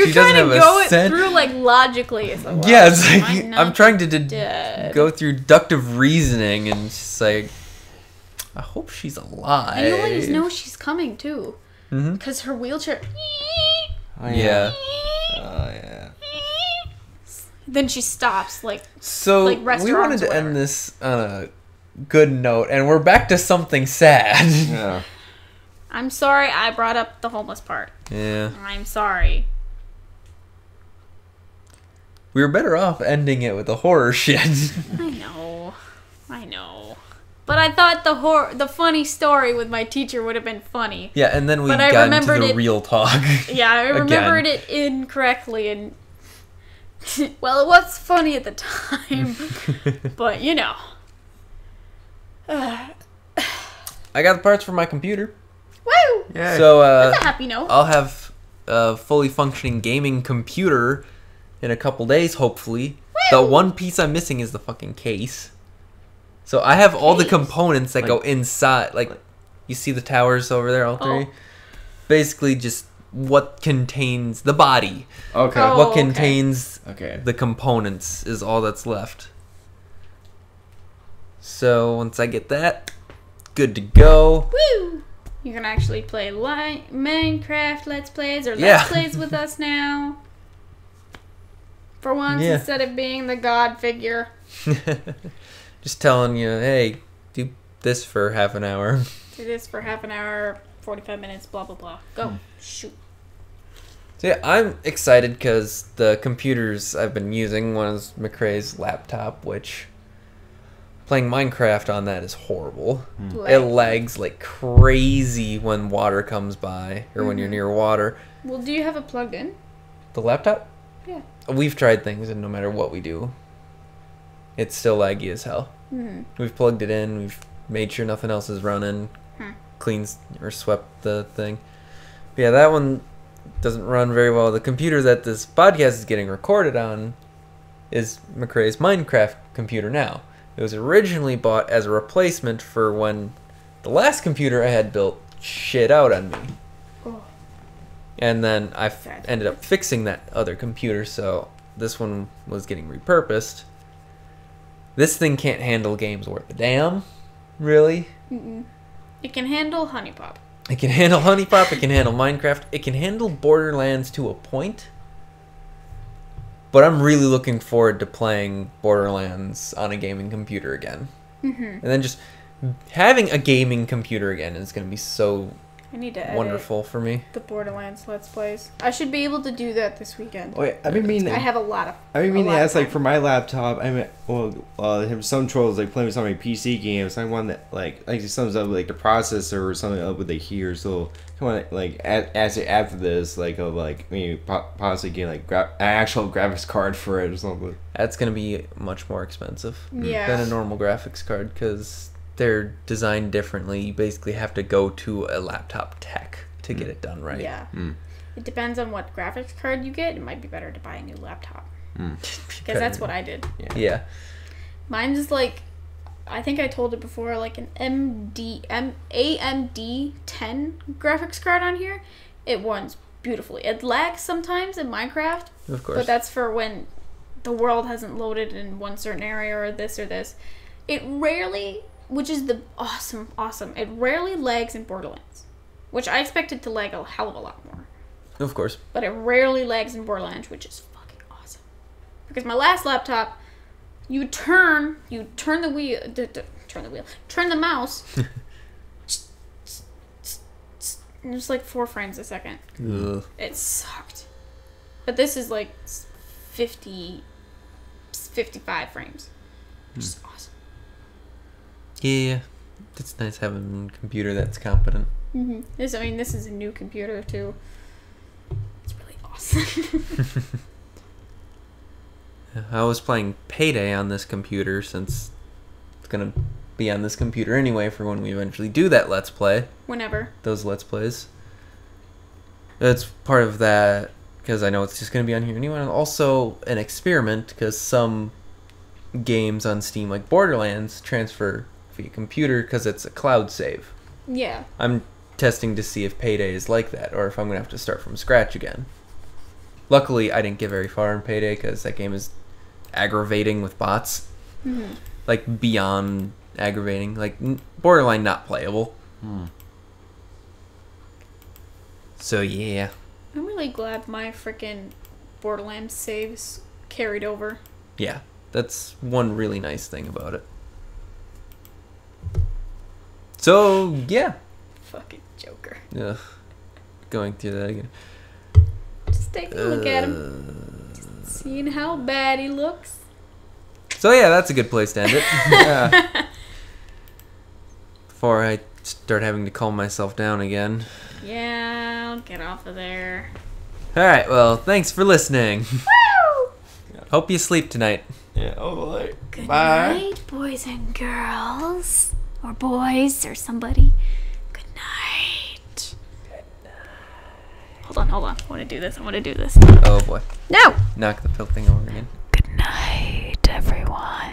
She doesn't trying have to a go it scent. through like logically. It's like, well, Yeah, it's she like might not I'm trying to be dead. go through deductive reasoning, and it's just like, I hope she's alive. And you always know she's coming too, Mm-hmm. because her wheelchair. Oh, Yeah. Oh yeah. Then she stops. Like So Like we restaurants wanted to or end whatever. this on a good note, and we're back to something sad. Yeah. I'm sorry, I brought up the homeless part. Yeah. I'm sorry. We were better off ending it with the horror shit. I know. But I thought the funny story with my teacher would have been funny. Yeah, and then we But I got into remembered the it- real talk. Yeah, I remembered Again. it incorrectly, and well, it was funny at the time, but you know. I got the parts for my computer. Woo! Yeah. So That's a happy note. I'll have a fully functioning gaming computer in a couple days, hopefully. The one piece I'm missing is the fucking case. So I have all the Case? components that go Like- inside. Like, you see the towers over there, all three? Oh. Basically just what contains the body. Okay. Oh. What okay. contains Okay. the components is all that's left. So once I get that, good to go. Woo! You can actually play Minecraft Let's Plays or Yeah. Let's Plays with us now. For once, Yeah. instead of being the god figure. Just telling you, hey, do this for half an hour. Do this for half an hour, 45 minutes, blah, blah, blah. Go. Shoot. So yeah, I'm excited because the computers I've been using, one is McRae's laptop, which playing Minecraft on that is horrible. It lags like crazy when water comes by or when you're near water. Well, do you have it plugged in? The laptop? Yeah. We've tried things, and no matter what we do, it's still laggy as hell. Mm-hmm. We've plugged it in, we've made sure nothing else is running, cleans or swept the thing. But yeah, that one doesn't run very well. The computer that this podcast is getting recorded on is McRae's Minecraft computer now. It was originally bought as a replacement for when the last computer I had built shit out on me. Oh. And then I Sad. ended up fixing that other computer, so this one was getting repurposed. This thing can't handle games worth a damn, really. Mm-mm. It can handle Honey Pop. It can handle Honey Pop, it can handle Minecraft, it can handle Borderlands to a point. But I'm really looking forward to playing Borderlands on a gaming computer again. Mm-hmm. And then just having a gaming computer again is going to be so I need to edit wonderful for me. the Borderlands Let's Plays. I should be able to do that this weekend. Wait, I've been meaning. I have a lot of. I've been a meaning lot to of ask, like, time. for my laptop, I mean, have some trolls, like, playing with some of my PC games. I want that, like something up with, like, the processor or something up with, like, here. So, I want to, like, ask it after this, like, of, like, maybe possibly get, like, an actual graphics card for it or something. That's going to be much more expensive Yeah. than a normal graphics card because they're designed differently. You basically have to go to a laptop tech to get it done right. Yeah. It depends on what graphics card you get. It might be better to buy a new laptop. Because that's what I did. Yeah. Mine's like, I think I told it before, like an AMD 10 graphics card on here. It runs beautifully. It lags sometimes in Minecraft. Of course. But that's for when the world hasn't loaded in one certain area or this or this. It rarely, which is the awesome, it rarely lags in Borderlands. Which I expected to lag a hell of a lot more. Of course. But it rarely lags in Borderlands, which is fucking awesome. Because my last laptop, turn the mouse, and it's like 4 frames a second. Ugh. It sucked. But this is like 55 frames. Which is awesome. Yeah. It's nice having a computer that's competent. This is a new computer too. It's really awesome. I was playing Payday on this computer since it's going to be on this computer anyway for when we eventually do that Let's Play. Whenever. Those Let's Plays. It's part of that because I know it's just going to be on here anyway. And also an experiment because some games on Steam like Borderlands transfer via computer because it's a cloud save. Yeah. I'm testing to see if Payday is like that or if I'm going to have to start from scratch again. Luckily, I didn't get very far in Payday because that game is aggravating with bots. Like, beyond aggravating. Like, borderline not playable. So, yeah. I'm really glad my freaking Borderlands saves carried over. Yeah, that's one really nice thing about it. So, yeah. Fucking Joker. Ugh. Going through that again. Just taking a look at him. Just seeing how bad he looks. So yeah, that's a good place to end it. Before I start having to calm myself down again. Yeah, I'll get off of there. Alright, well, thanks for listening. Woo! Hope you sleep tonight. Yeah. Oh boy. Good Bye. night, boys and girls. Or boys, or somebody. Good night. Hold on. I want to do this. Oh boy. No! Knock the pill thing over again. Good night, everyone.